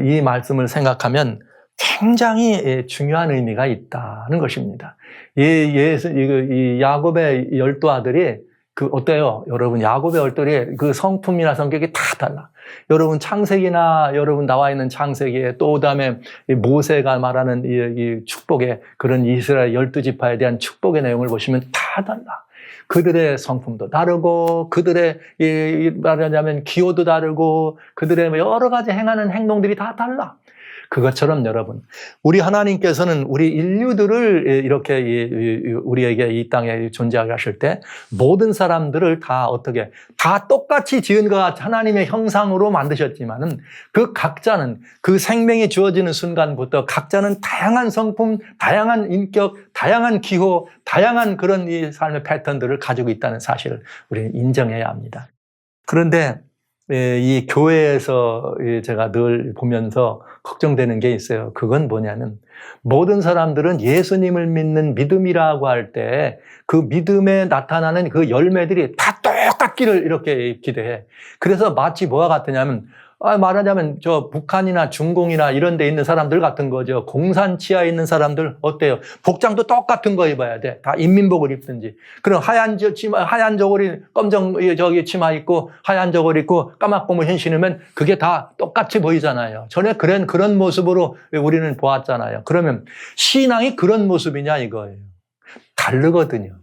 이 말씀을 생각하면 굉장히 중요한 의미가 있다는 것입니다. 이 야곱의 12아들이 어때요? 여러분, 야곱의 얼떨이 그 성품이나 성격이 다 달라. 여러분, 창세기나 여러분 나와 있는 창세기에 또 그다음에 모세가 말하는 이 축복의 그런 이스라엘 12지파에 대한 축복의 내용을 보시면 다 달라. 그들의 성품도 다르고, 그들의, 말하자면 기호도 다르고, 그들의 여러 가지 행하는 행동들이 다 달라. 그것처럼 여러분, 우리 하나님께서는 우리 인류들을 이렇게 우리에게 이 땅에 존재하게 하실 때 모든 사람들을 다 똑같이 지은 것 같이 하나님의 형상으로 만드셨지만은 그 각자는 그 생명이 주어지는 순간부터 각자는 다양한 성품, 다양한 인격, 다양한 기호, 다양한 그런 이 삶의 패턴들을 가지고 있다는 사실을 우리는 인정해야 합니다. 그런데 이 교회에서 제가 늘 보면서 걱정되는 게 있어요. 그건 뭐냐면 모든 사람들은 예수님을 믿는 믿음이라고 할 때 그 믿음에 나타나는 그 열매들이 다 똑같기를 이렇게 기대해. 그래서 마치 뭐와 같으냐면 말하자면 저 북한이나 중공이나 이런 데 있는 사람들 같은 거죠. 공산 치하에 있는 사람들 어때요? 복장도 똑같은 거 입어야 돼. 다 인민복을 입든지. 그럼 하얀 저고리 치마 입고 하얀 저고리 입고 까맣고무신 신으면 그게 다 똑같이 보이잖아요. 전에 그런 모습으로 우리는 보았잖아요. 그러면 신앙이 그런 모습이냐 이거예요. 다르거든요.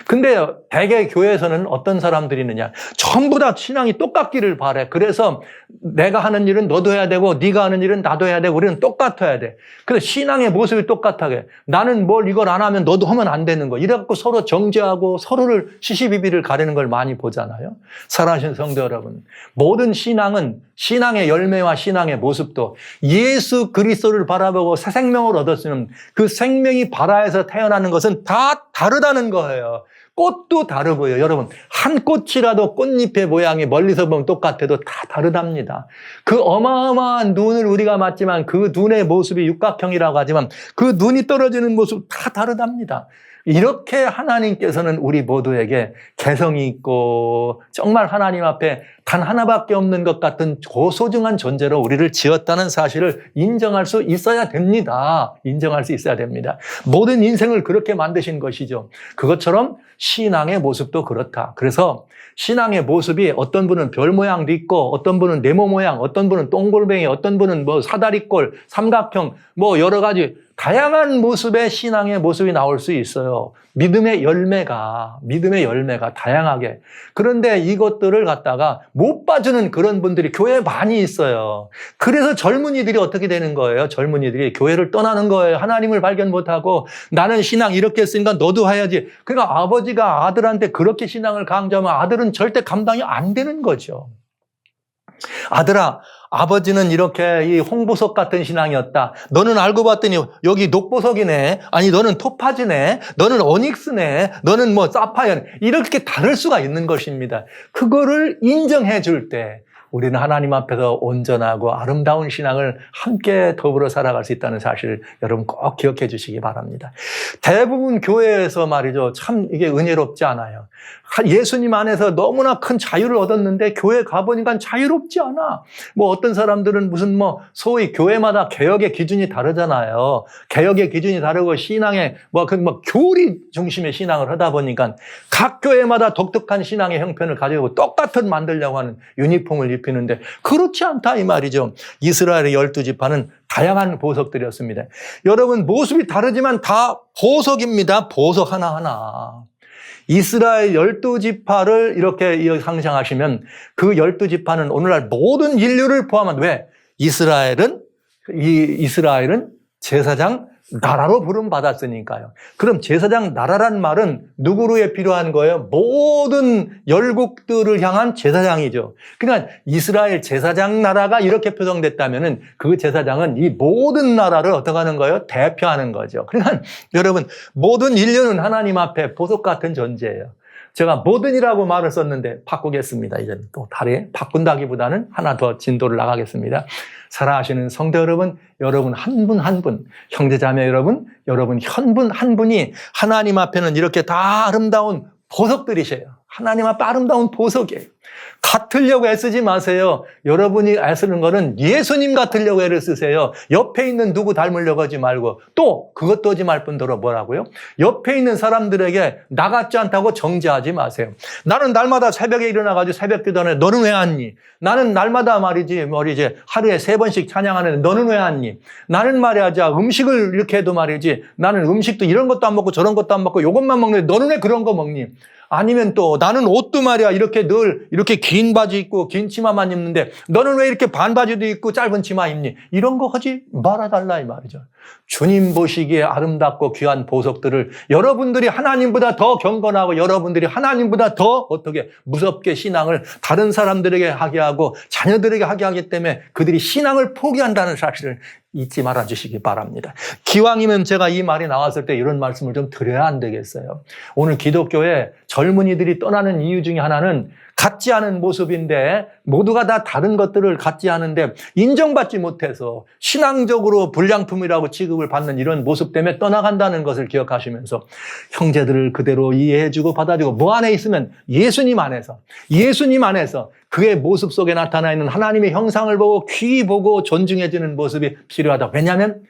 근데 대개 교회에서는 어떤 사람들이 있느냐. 전부 다 신앙이 똑같기를 바래. 그래서 내가 하는 일은 너도 해야 되고 네가 하는 일은 나도 해야 되고 우리는 똑같아야 돼. 그래서 신앙의 모습이 똑같하게 나는 뭘 이걸 안 하면 너도 하면 안 되는 거. 이래갖고 서로 정죄하고 서로를 시시비비를 가리는 걸 많이 보잖아요. 사랑하시는 성도 여러분. 모든 신앙은 신앙의 열매와 신앙의 모습도 예수 그리스도를 바라보고 새 생명을 얻었으면 그 생명이 발아에서 태어나는 것은 다 다르다는 거예요. 꽃도 다르고요. 여러분, 한 꽃이라도 꽃잎의 모양이 멀리서 보면 똑같아도 다 다르답니다. 그 어마어마한 눈을 우리가 맞지만 그 눈의 모습이 육각형이라고 하지만 그 눈이 떨어지는 모습 다 다르답니다. 이렇게 하나님께서는 우리 모두에게 개성이 있고 정말 하나님 앞에 단 하나밖에 없는 것 같은 고소중한 존재로 우리를 지었다는 사실을 인정할 수 있어야 됩니다. 인정할 수 있어야 됩니다. 모든 인생을 그렇게 만드신 것이죠. 그것처럼 신앙의 모습도 그렇다. 그래서 신앙의 모습이 어떤 분은 별 모양도 있고 어떤 분은 네모 모양, 어떤 분은 동글뱅이, 어떤 분은 뭐 사다리꼴, 삼각형, 뭐 여러 가지 다양한 모습의 신앙의 모습이 나올 수 있어요. 믿음의 열매가 다양하게. 그런데 이것들을 갖다가 못 봐주는 그런 분들이 교회에 많이 있어요. 그래서 젊은이들이 어떻게 되는 거예요? 젊은이들이 교회를 떠나는 거예요. 하나님을 발견 못하고 나는 신앙 이렇게 했으니까 너도 해야지. 그러니까 아버지가 아들한테 그렇게 신앙을 강조하면 아들은 절대 감당이 안 되는 거죠. 아들아, 아버지는 이렇게 이 홍보석 같은 신앙이었다. 너는 알고 봤더니 여기 녹보석이네. 아니 너는 토파즈네. 너는 오닉스네. 너는 뭐 사파이어. 이렇게 다를 수가 있는 것입니다. 그거를 인정해 줄 때 우리는 하나님 앞에서 온전하고 아름다운 신앙을 함께 더불어 살아갈 수 있다는 사실을 여러분 꼭 기억해 주시기 바랍니다. 대부분 교회에서 말이죠. 참 이게 은혜롭지 않아요. 예수님 안에서 너무나 큰 자유를 얻었는데 교회 가보니까 자유롭지 않아. 뭐 어떤 사람들은 무슨 뭐 소위 교회마다 개혁의 기준이 다르잖아요. 개혁의 기준이 다르고 신앙의 뭐 교리 중심의 신앙을 하다 보니까 각 교회마다 독특한 신앙의 형편을 가지고 똑같은 만들려고 하는 유니폼을 입히는데 그렇지 않다 이 말이죠. 이스라엘의 12지파는 다양한 보석들이었습니다. 여러분 모습이 다르지만 다 보석입니다. 보석 하나하나. 이스라엘 12지파를 이렇게 상상하시면 그 12지파는 오늘날 모든 인류를 포함한 왜? 이스라엘은 제사장 나라로 부름받았으니까요. 그럼 제사장 나라란 말은 누구로 필요한 거예요? 모든 열국들을 향한 제사장이죠. 그러니까 이스라엘 제사장 나라가 이렇게 표성됐다면은 그 제사장은 이 모든 나라를 어떻게 하는 거예요? 대표하는 거죠. 그러니까 여러분 모든 인류는 하나님 앞에 보석 같은 존재예요. 제가 모든이라고 말을 썼는데 바꾸겠습니다. 이제 또 다르게 바꾼다기보다는 하나 더 진도를 나가겠습니다. 사랑하시는 성도 여러분, 여러분 한 분 한 분, 형제자매 여러분 한 분 분이 하나님 앞에는 이렇게 다 아름다운 보석들이세요. 하나님 앞에 아름다운 보석이에요. 같으려고 애쓰지 마세요. 여러분이 애쓰는 거는 예수님 같으려고 애를 쓰세요. 옆에 있는 누구 닮으려고 하지 말고 또 그것도 하지 말 뿐더러 뭐라고요? 옆에 있는 사람들에게 나 같지 않다고 정죄하지 마세요. 나는 날마다 새벽에 일어나가지고 새벽 기도하는데 너는 왜 왔니? 나는 날마다 말이지 하루에 3번씩 찬양하는데 너는 왜 왔니? 나는 말이야 음식을 이렇게 해도 말이지 나는 음식도 이런 것도 안 먹고 저런 것도 안 먹고 이것만 먹는데 너는 왜 그런 거 먹니? 아니면 또 나는 옷도 말이야 이렇게 늘 이렇게 긴 바지 입고 긴 치마만 입는데 너는 왜 이렇게 반바지도 입고 짧은 치마 입니? 이런 거 하지 말아달라 이 말이죠. 주님 보시기에 아름답고 귀한 보석들을 여러분들이 하나님보다 더 경건하고 여러분들이 하나님보다 더 어떻게 무섭게 신앙을 다른 사람들에게 하게 하고 자녀들에게 하게 하기 때문에 그들이 신앙을 포기한다는 사실을 잊지 말아주시기 바랍니다. 기왕이면 제가 이 말이 나왔을 때 이런 말씀을 좀 드려야 안 되겠어요. 오늘 기독교에 젊은이들이 떠나는 이유 중에 하나는 같지 않은 모습인데 모두가 다 다른 것들을 갖지 않은데 인정받지 못해서 신앙적으로 불량품이라고 취급을 받는 이런 모습 때문에 떠나간다는 것을 기억하시면서 형제들을 그대로 이해해주고 받아주고 뭐 안에 있으면 예수님 안에서 그의 모습 속에 나타나 있는 하나님의 형상을 보고 귀히 보고 존중해주는 모습이 필요하다. 왜냐하면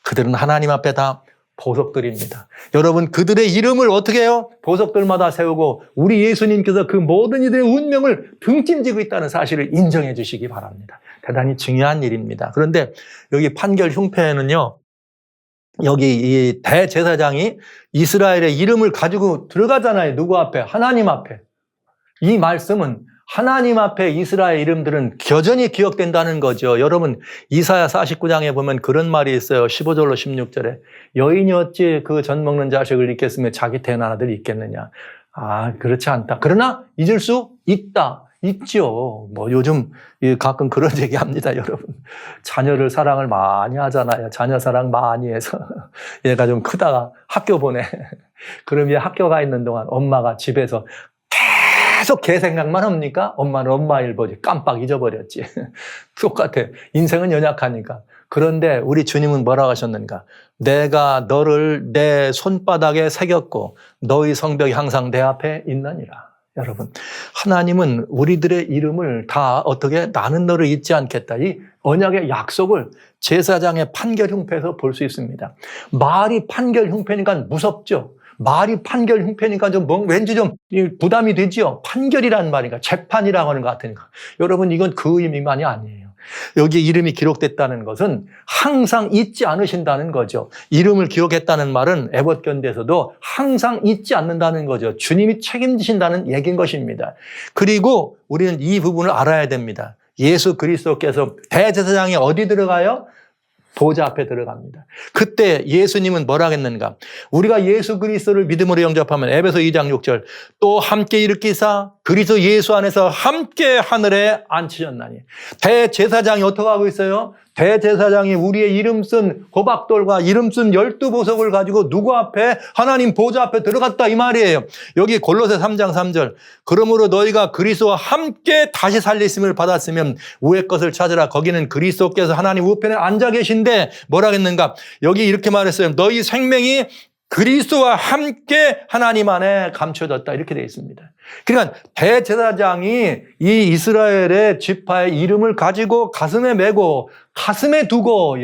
그들은 하나님 앞에 다 보석들입니다. 여러분 그들의 이름을 어떻게 해요? 보석들마다 세우고 우리 예수님께서 그 모든 이들의 운명을 등짐지고 있다는 사실을 인정해 주시기 바랍니다. 대단히 중요한 일입니다. 그런데 여기 판결 흉패에는요. 여기 이 대제사장이 이스라엘의 이름을 가지고 들어가잖아요. 누구 앞에? 하나님 앞에. 이 말씀은 하나님 앞에 이스라엘 이름들은 여전히 기억된다는 거죠. 여러분 이사야 49장에 보면 그런 말이 있어요. 15절로 16절에 여인이 어찌 그 젖 먹는 자식을 잊겠으며 자기 태어난 아들이 있겠느냐. 아, 그렇지 않다. 그러나 잊을 수 있다. 있죠. 뭐 요즘 가끔 그런 얘기합니다, 여러분. 자녀를 사랑을 많이 하잖아요. 자녀 사랑 많이 해서 얘가 좀 크다가 학교 보내. 그럼 얘 학교 가 있는 동안 엄마가 집에서 계속 걔 생각만 합니까? 엄마는 엄마 일 보지. 깜빡 잊어버렸지. 똑같아. 인생은 연약하니까. 그런데 우리 주님은 뭐라고 하셨는가? 내가 너를 내 손바닥에 새겼고 너희 성벽이 항상 내 앞에 있느니라. 여러분, 하나님은 우리들의 이름을 다 어떻게 나는 너를 잊지 않겠다. 이 언약의 약속을 제사장의 판결 흉패에서 볼 수 있습니다. 말이 판결 흉패니까 무섭죠. 말이 판결 흉패니까 좀 왠지 좀 부담이 되지요. 판결이라는 말이니까 재판이라고 하는 것 같으니까. 여러분 이건 그 의미만이 아니에요. 여기 이름이 기록됐다는 것은 항상 잊지 않으신다는 거죠. 이름을 기록했다는 말은 에봇견대에서도 항상 잊지 않는다는 거죠. 주님이 책임지신다는 얘기인 것입니다. 그리고 우리는 이 부분을 알아야 됩니다. 예수 그리스도께서 대제사장이 어디 들어가요? 보좌 앞에 들어갑니다. 그때 예수님은 뭐라 했는가? 우리가 예수 그리스도를 믿음으로 영접하면 에베소 2장 6절 또 함께 일으키사 그리스도 예수 안에서 함께 하늘에 앉히셨나니. 대제사장이 어떻게 하고 있어요? 대제사장이 우리의 이름 쓴 호박돌과 이름 쓴 12보석을 가지고 누구 앞에? 하나님 보좌 앞에 들어갔다 이 말이에요. 여기 골로새 3장 3절 그러므로 너희가 그리스도와 함께 다시 살리심을 받았으면 위의 것을 찾으라. 거기는 그리스도께서 하나님 우편에 앉아 계신데 뭐라 했는가? 여기 이렇게 말했어요. 너희 생명이 그리스도와 함께 하나님 안에 감춰졌다 이렇게 되어 있습니다. 그러니까 대제사장이 이 이스라엘의 지파의 이름을 가지고 가슴에 메고 가슴에 두고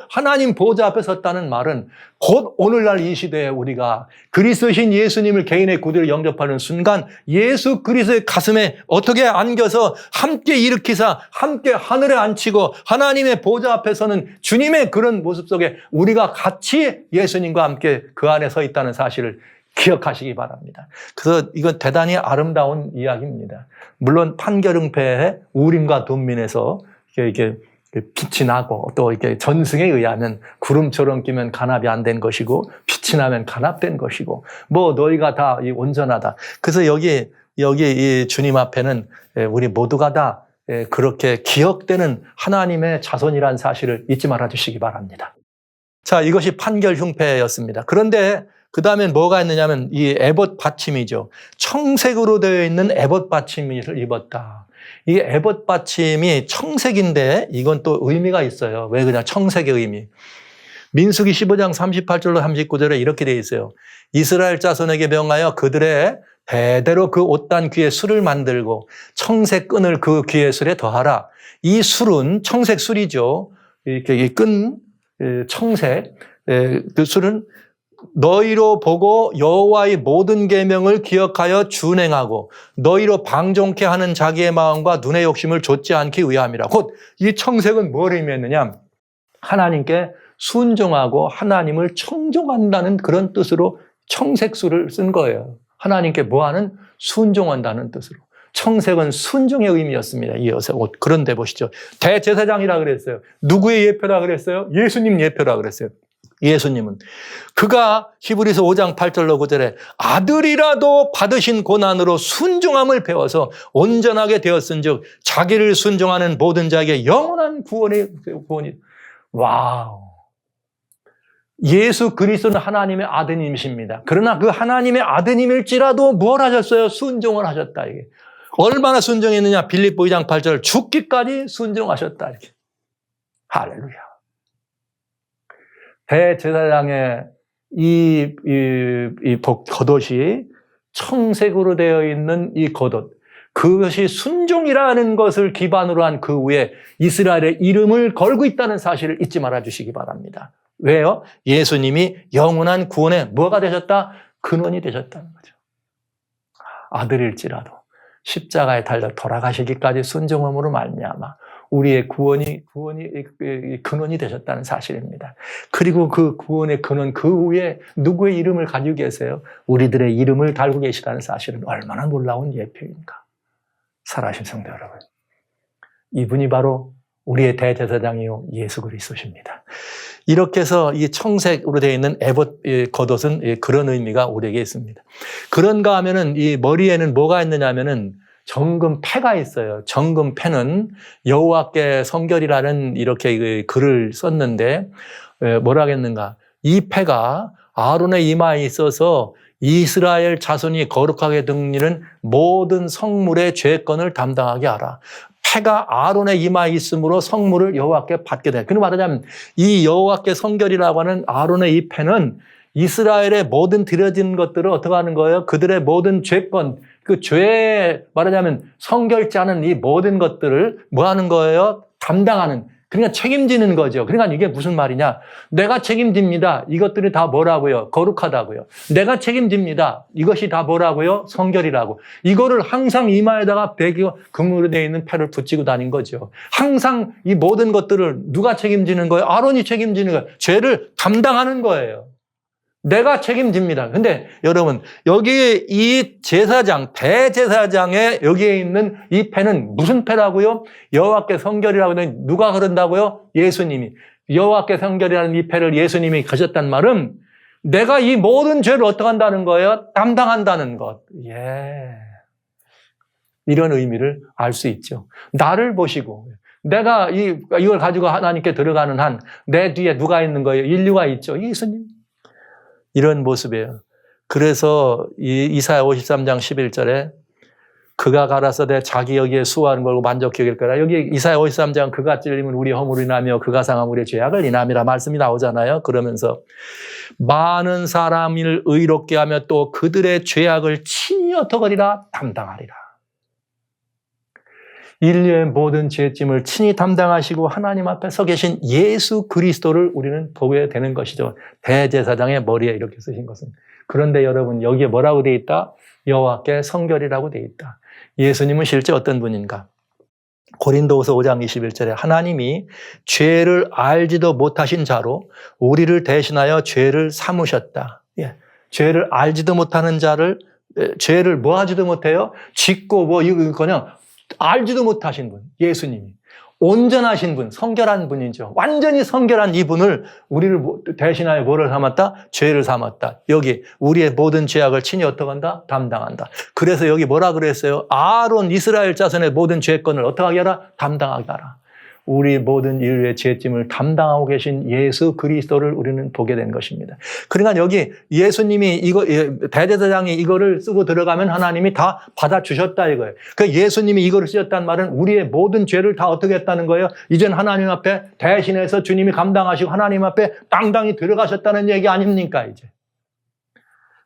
하나님 보좌 앞에 섰다는 말은 곧 오늘날 이 시대에 우리가 그리스도신 예수님을 개인의 구주로 영접하는 순간 예수 그리스도의 가슴에 어떻게 안겨서 함께 일으키사 함께 하늘에 앉히고 하나님의 보좌 앞에 서는 주님의 그런 모습 속에 우리가 같이 예수님과 함께 그 안에 서 있다는 사실을 기억하시기 바랍니다. 그래서 이건 대단히 아름다운 이야기입니다. 물론 판결응패의 우림과 둠민에서 이게 빛이 나고 또 이렇게 전승에 의하면 구름처럼 끼면 간합이 안 된 것이고 빛이 나면 간합된 것이고 뭐 너희가 다 온전하다. 그래서 여기 이 주님 앞에는 우리 모두가 다 그렇게 기억되는 하나님의 자손이라는 사실을 잊지 말아 주시기 바랍니다. 자, 이것이 판결 흉패였습니다. 그런데 그 다음엔 뭐가 있느냐면 이 에봇 받침이죠. 청색으로 되어 있는 에봇 받침을 입었다. 이 에봇 받침이 청색인데 이건 또 의미가 있어요. 왜 그냥 청색의 의미. 민수기 15장 38절로 39절에 이렇게 되어 있어요. 이스라엘 자손에게 명하여 그들의 대대로 그 옷단 귀에 술을 만들고 청색 끈을 그 귀에 술에 더하라. 이 술은 청색 술이죠. 이렇게 이 끈 청색 그 술은 너희로 보고 여호와의 모든 계명을 기억하여 준행하고 너희로 방종케 하는 자기의 마음과 눈의 욕심을 좇지 않기 위함이라. 곧 이 청색은 뭘 의미했느냐? 하나님께 순종하고 하나님을 청종한다는 그런 뜻으로 청색술을 쓴 거예요. 하나님께 뭐하는? 순종한다는 뜻으로. 청색은 순종의 의미였습니다. 이 옷. 그런데 보시죠. 대제사장이라 그랬어요. 누구의 예표라 그랬어요? 예수님 예표라 그랬어요. 예수님은 그가 히브리서 5장 8절로 9절에 아들이라도 받으신 고난으로 순종함을 배워서 온전하게 되었은즉 자기를 순종하는 모든 자에게 영원한 구원이. 와우. 예수 그리스도는 하나님의 아드님이십니다. 그러나 그 하나님의 아드님일지라도 뭘 하셨어요? 순종을 하셨다. 이게 얼마나 순종했느냐? 빌립보 2장 8절 죽기까지 순종하셨다. 이렇게. 할렐루야. 대제사장의 이 겉옷이 청색으로 되어 있는 이 겉옷, 그것이 순종이라는 것을 기반으로 한 그 위에 이스라엘의 이름을 걸고 있다는 사실을 잊지 말아 주시기 바랍니다. 왜요? 예수님이 영원한 구원의 뭐가 되셨다? 근원이 되셨다는 거죠. 아들일지라도 십자가에 달려 돌아가시기까지 순종함으로 말미암아 우리의 구원이 근원이 되셨다는 사실입니다. 그리고 그 구원의 근원, 그 위에 누구의 이름을 가지고 계세요? 우리들의 이름을 달고 계시다는 사실은 얼마나 놀라운 예표입니까? 살아계신 성도 여러분, 이분이 바로 우리의 대제사장이요 예수 그리스도십니다. 이렇게 해서 이 청색으로 되어 있는 에봇 겉옷은 그런 의미가 우리에게 있습니다. 그런가 하면은 이 머리에는 뭐가 있느냐 하면은 정금패가 있어요. 정금패는 여호와께 성결이라는 이렇게 글을 썼는데 뭐라 하겠는가? 이 패가 아론의 이마에 있어서 이스라엘 자손이 거룩하게 등리는 모든 성물의 죄권을 담당하게 하라. 패가 아론의 이마에 있으므로 성물을 여호와께 받게 돼. 그럼 말하자면 이 여호와께 성결이라고 하는 아론의 이 패는 이스라엘의 모든 드려진 것들을 어떻게 하는 거예요? 그들의 모든 죄권, 그 죄에 말하자면 성결치 않은 이 모든 것들을 뭐 하는 거예요? 담당하는, 그러니까 책임지는 거죠. 그러니까 이게 무슨 말이냐? 내가 책임집니다. 이것들이 다 뭐라고요? 거룩하다고요. 내가 책임집니다. 이것이 다 뭐라고요? 성결이라고. 이거를 항상 이마에다가 베기고 금으로 되어 있는 패를 붙이고 다닌 거죠. 항상 이 모든 것들을 누가 책임지는 거예요? 아론이 책임지는 거예요. 죄를 담당하는 거예요. 내가 책임집니다. 근데 여러분, 여기에 이 제사장, 대제사장의 여기에 있는 이 패는 무슨 패라고요? 여호와께 성결이라고 하는, 누가 그런다고요? 예수님이. 여호와께 성결이라는 이 패를 예수님이 가졌단 말은 내가 이 모든 죄를 어떻게 한다는 거예요? 담당한다는 것. 이런 의미를 알 수 있죠. 나를 보시고 내가 이걸 가지고 하나님께 들어가는 한 내 뒤에 누가 있는 거예요? 인류가 있죠. 예수님. 이런 모습이에요. 그래서 이사야 53장 11절에 그가 가라사대 자기 여기에 수고하는 걸고 만족히 여길 거라. 여기 이사야 53장 그가 찔림은 우리 허물을 인하며 그가 상함 우리의 죄악을 인함이라 말씀이 나오잖아요. 그러면서 많은 사람을 의롭게 하며 또 그들의 죄악을 친히 어떠거리라 담당하리라. 인류의 모든 죄짐을 친히 담당하시고 하나님 앞에 서 계신 예수 그리스도를 우리는 보게 되는 것이죠. 대제사장의 머리에 이렇게 쓰신 것은. 그런데 여러분, 여기에 뭐라고 되어 있다? 여호와께 성결이라고 되어 있다. 예수님은 실제 어떤 분인가? 고린도후서 5장 21절에 하나님이 죄를 알지도 못하신 자로 우리를 대신하여 죄를 삼으셨다. 죄를 알지도 못하는 자를, 죄를 뭐 하지도 못해요? 짓고 뭐 이거냐? 알지도 못하신 분, 예수님이. 온전하신 분, 성결한 분이죠. 완전히 성결한 이분을 우리를 대신하여 뭐를 삼았다? 죄를 삼았다. 여기 우리의 모든 죄악을 친히 어떻게 한다? 담당한다. 그래서 여기 뭐라 그랬어요? 아론 이스라엘 자손의 모든 죄권을 어떻게 하게 하라? 담당하게 하라. 우리 모든 인류의 죄짐을 담당하고 계신 예수 그리스도를 우리는 보게 된 것입니다. 그러니까 여기 예수님이 대제사장이 이거를 쓰고 들어가면 하나님이 다 받아주셨다 이거예요. 그러니까 예수님이 이거를 쓰셨다는 말은 우리의 모든 죄를 다 어떻게 했다는 거예요? 이젠 하나님 앞에 대신해서 주님이 감당하시고 하나님 앞에 당당히 들어가셨다는 얘기 아닙니까, 이제?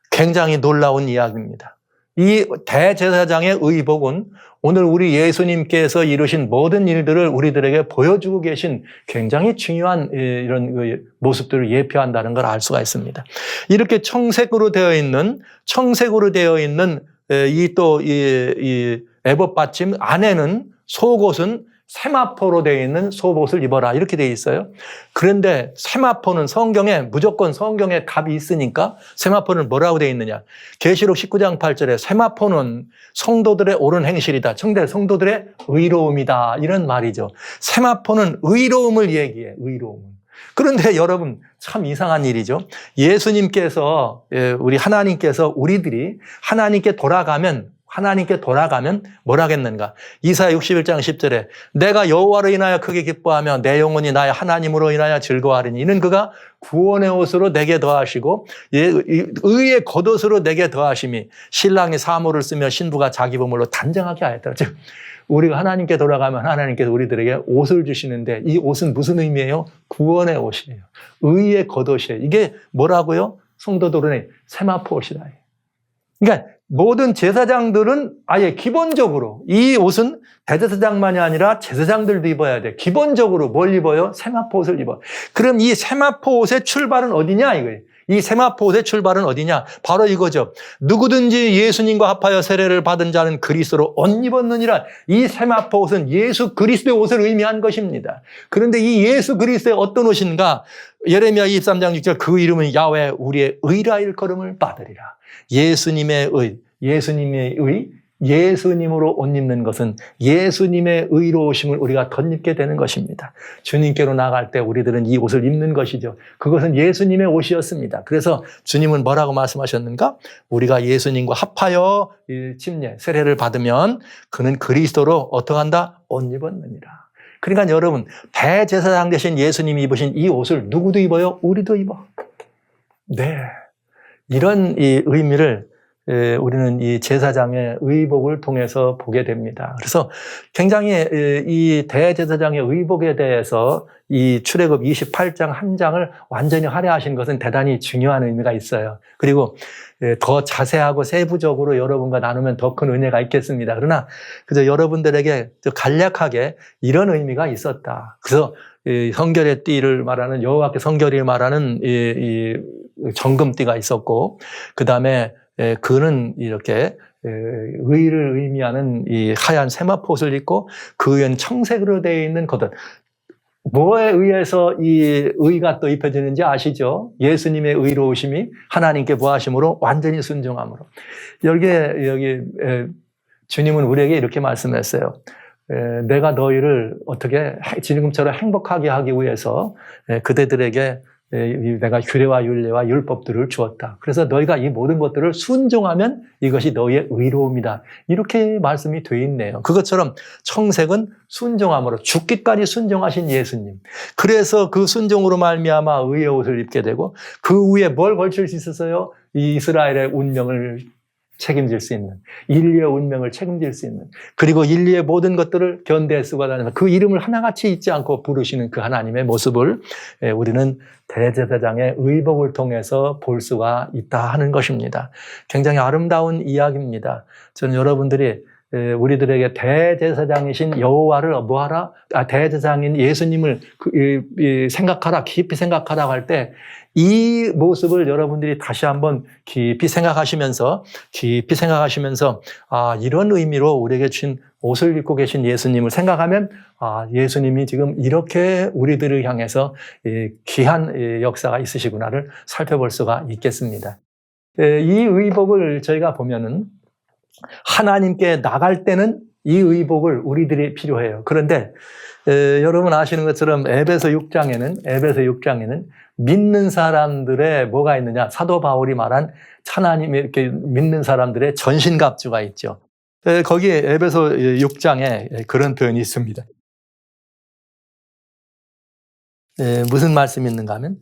굉장히 놀라운 이야기입니다. 이 대제사장의 의복은 오늘 우리 예수님께서 이루신 모든 일들을 우리들에게 보여주고 계신 굉장히 중요한 이런 모습들을 예표한다는 걸 알 수가 있습니다. 이렇게 청색으로 되어 있는 이 에봇 받침 안에는 속옷은 세마포로 되어 있는 속옷을 입어라 이렇게 되어 있어요. 그런데 세마포는 무조건 성경에 답이 있으니까 세마포는 뭐라고 되어 있느냐. 계시록 19장 8절에 세마포는 성도들의 옳은 행실이다. 성도들의 의로움이다. 이런 말이죠. 세마포는 의로움을 얘기해. 의로움. 그런데 여러분 참 이상한 일이죠. 예수님께서 우리 하나님께서 우리들이 하나님께 돌아가면 뭘 하겠는가? 이사야 61장 10절에 내가 여호와로 인하여 크게 기뻐하며 내 영혼이 나의 하나님으로 인하여 즐거워하리니 이는 그가 구원의 옷으로 내게 더하시고 의의 겉옷으로 내게 더하심이 신랑이 사모를 쓰며 신부가 자기 보물로 단정하게 하였다. 즉 우리가 하나님께 돌아가면 하나님께서 우리들에게 옷을 주시는데 이 옷은 무슨 의미예요? 구원의 옷이에요. 의의 겉옷이에요. 이게 뭐라고요? 성도들은 세마포 옷이다. 그러니까 모든 제사장들은 아예 기본적으로 이 옷은 대제사장만이 아니라 제사장들도 입어야 돼. 기본적으로 뭘 입어요? 세마포 옷을 입어. 그럼 이 세마포 옷의 출발은 어디냐 이거예요. 이 세마포의 출발은 어디냐? 바로 이거죠. 누구든지 예수님과 합하여 세례를 받은 자는 그리스도로 옷 입었느니라. 이 세마포 옷은 예수 그리스도의 옷을 의미한 것입니다. 그런데 이 예수 그리스도의 어떤 옷인가? 예레미야 23장 6절 그 이름은 야훼 우리의 의라 일컬음을 받으리라. 예수님의 의, 예수님으로 옷 입는 것은 예수님의 의로우심을 우리가 덧입게 되는 것입니다. 주님께로 나갈 때 우리들은 이 옷을 입는 것이죠. 그것은 예수님의 옷이었습니다. 그래서 주님은 뭐라고 말씀하셨는가? 우리가 예수님과 합하여 침례, 세례를 받으면 그는 그리스도로 어떠한다? 옷 입었느니라. 그러니까 여러분, 대제사장 되신 예수님이 입으신 이 옷을 누구도 입어요? 우리도 입어. 네. 이런 이 의미를 우리는 이 제사장의 의복을 통해서 보게 됩니다. 그래서 굉장히 이 대제사장의 의복에 대해서 이 출애굽 28장 한 장을 완전히 할애하신 것은 대단히 중요한 의미가 있어요. 그리고 더 자세하고 세부적으로 여러분과 나누면 더 큰 은혜가 있겠습니다. 그러나 그저 여러분들에게 간략하게 이런 의미가 있었다. 그래서 성결의 띠를 말하는 여호와께 성결이 말하는 이 정금띠가 있었고, 그 다음에 그는 이렇게 의를 의미하는 이 하얀 세마포옷을 입고 그 위엔 청색으로 되어 있는 겉옷. 뭐에 의해서 이 의가 또 입혀지는지 아시죠? 예수님의 의로우심이 하나님께 보하심으로 완전히 순종함으로. 여기 주님은 우리에게 이렇게 말씀했어요. 내가 너희를 어떻게 지금처럼 행복하게 하기 위해서 그대들에게 내가 규례와 율례와 율법들을 주었다. 그래서 너희가 이 모든 것들을 순종하면 이것이 너희의 의로움이다. 이렇게 말씀이 되어 있네요. 그것처럼 청색은 순종함으로 죽기까지 순종하신 예수님. 그래서 그 순종으로 말미암아 의의 옷을 입게 되고 그 위에 뭘 걸칠 수 있었어요? 이 이스라엘의 운명을 책임질 수 있는, 인류의 운명을 책임질 수 있는, 그리고 인류의 모든 것들을 견대해 쓰고 다니면서 그 이름을 하나같이 잊지 않고 부르시는 그 하나님의 모습을 우리는 대제사장의 의복을 통해서 볼 수가 있다 하는 것입니다. 굉장히 아름다운 이야기입니다. 저는 여러분들이 우리들에게 대제사장이신 여호와를 뭐하라? 대제사장인 예수님을 생각하라, 깊이 생각하라고 할 때 이 모습을 여러분들이 다시 한번 깊이 생각하시면서 이런 의미로 우리에게 주신 옷을 입고 계신 예수님을 생각하면 예수님이 지금 이렇게 우리들을 향해서 귀한 역사가 있으시구나를 살펴볼 수가 있겠습니다. 이 의복을 저희가 보면은 하나님께 나갈 때는 이 의복을 우리들이 필요해요. 그런데 여러분 아시는 것처럼 에베소 6장에는 믿는 사람들의 뭐가 있느냐? 사도 바울이 말한 하나님의 이렇게 믿는 사람들의 전신갑주가 있죠. 거기에 에베소 6장에 그런 표현이 있습니다. 무슨 말씀이 있는가 하면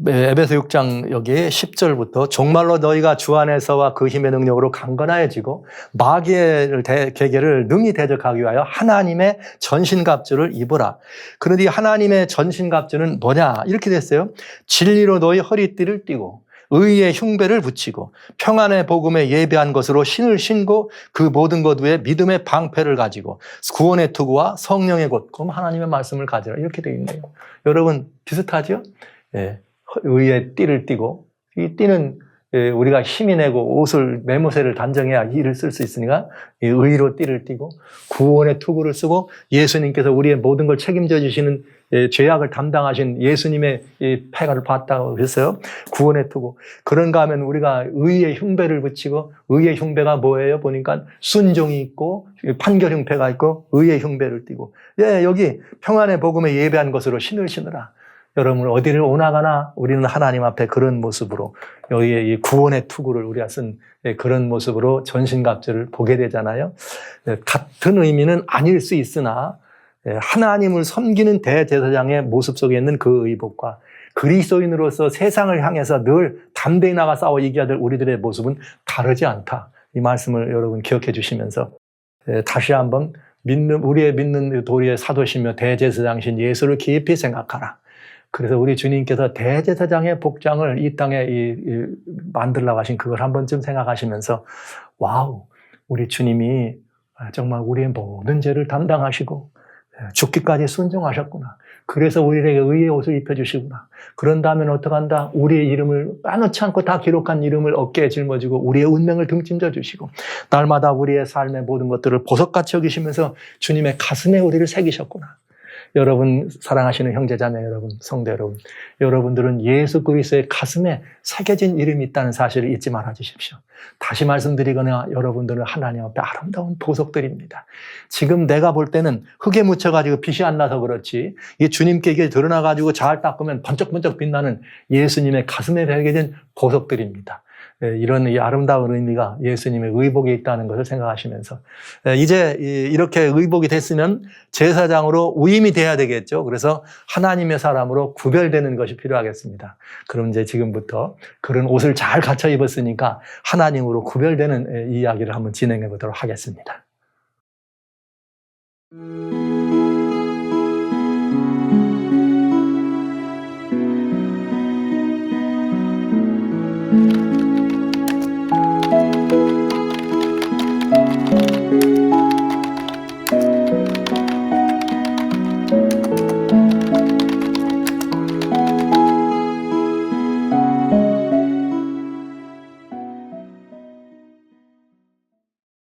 에베소 6장 여기에 10절부터 정말로 너희가 주 안에서와 그 힘의 능력으로 강건하여지고 마귀의 계계를 능히 대적하기 위하여 하나님의 전신갑주를 입으라. 그런데 이 하나님의 전신갑주는 뭐냐? 이렇게 됐어요. 진리로 너희 허리띠를 띠고 의의 흉배를 붙이고 평안의 복음에 예배한 것으로 신을 신고 그 모든 것 위에 믿음의 방패를 가지고 구원의 투구와 성령의 곧 그럼 하나님의 말씀을 가지라. 이렇게 되어 있네요. 여러분 비슷하죠? 의의 띠를 띠고 이 띠는 우리가 힘이 내고 옷을 매무새를 단정해야 일을 쓸 수 있으니까 의로 띠를 띠고 구원의 투구를 쓰고 예수님께서 우리의 모든 걸 책임져 주시는 죄악을 담당하신 예수님의 패가를 봤다고 했어요. 구원의 투구. 그런가 하면 우리가 의의 흉배를 붙이고 의의 흉배가 뭐예요? 보니까 순종이 있고 판결 흉배가 있고 의의 흉배를 띠고 여기 평안의 복음에 예배한 것으로 신을 신으라. 여러분 어디를 오나가나 우리는 하나님 앞에 그런 모습으로 여기에 이 구원의 투구를 우리가 쓴 그런 모습으로 전신갑주를 보게 되잖아요. 같은 의미는 아닐 수 있으나 하나님을 섬기는 대제사장의 모습 속에 있는 그 의복과 그리스도인으로서 세상을 향해서 늘 담대히 나가 싸워 이겨야 될 우리들의 모습은 다르지 않다. 이 말씀을 여러분 기억해 주시면서 다시 한번 우리의 믿는 도리의 사도시며 대제사장이신 예수를 깊이 생각하라. 그래서 우리 주님께서 대제사장의 복장을 이 땅에 만들려고 하신 그걸 한 번쯤 생각하시면서 와우, 우리 주님이 정말 우리의 모든 죄를 담당하시고 죽기까지 순종하셨구나. 그래서 우리에게 의의 옷을 입혀주시구나. 그런 다음에 어떡한다? 우리의 이름을 빼놓지 않고 다 기록한 이름을 어깨에 짊어지고 우리의 운명을 등짐져 주시고 날마다 우리의 삶의 모든 것들을 보석같이 여기시면서 주님의 가슴에 우리를 새기셨구나. 여러분, 사랑하시는 형제자매 여러분, 성도 여러분, 여러분들은 예수 그리스도의 가슴에 새겨진 이름이 있다는 사실을 잊지 말아 주십시오. 다시 말씀드리거나 여러분들은 하나님 앞에 아름다운 보석들입니다. 지금 내가 볼 때는 흙에 묻혀가지고 빛이 안 나서 그렇지, 이게 주님께 이게 드러나가지고 잘 닦으면 번쩍번쩍 빛나는 예수님의 가슴에 새겨진 보석들입니다. 이런 이 아름다운 의미가 예수님의 의복에 있다는 것을 생각하시면서 이제 이렇게 의복이 됐으면 제사장으로 위임이 돼야 되겠죠. 그래서 하나님의 사람으로 구별되는 것이 필요하겠습니다. 그럼 이제 지금부터 그런 옷을 잘 갖춰 입었으니까 하나님으로 구별되는 이야기를 한번 진행해 보도록 하겠습니다.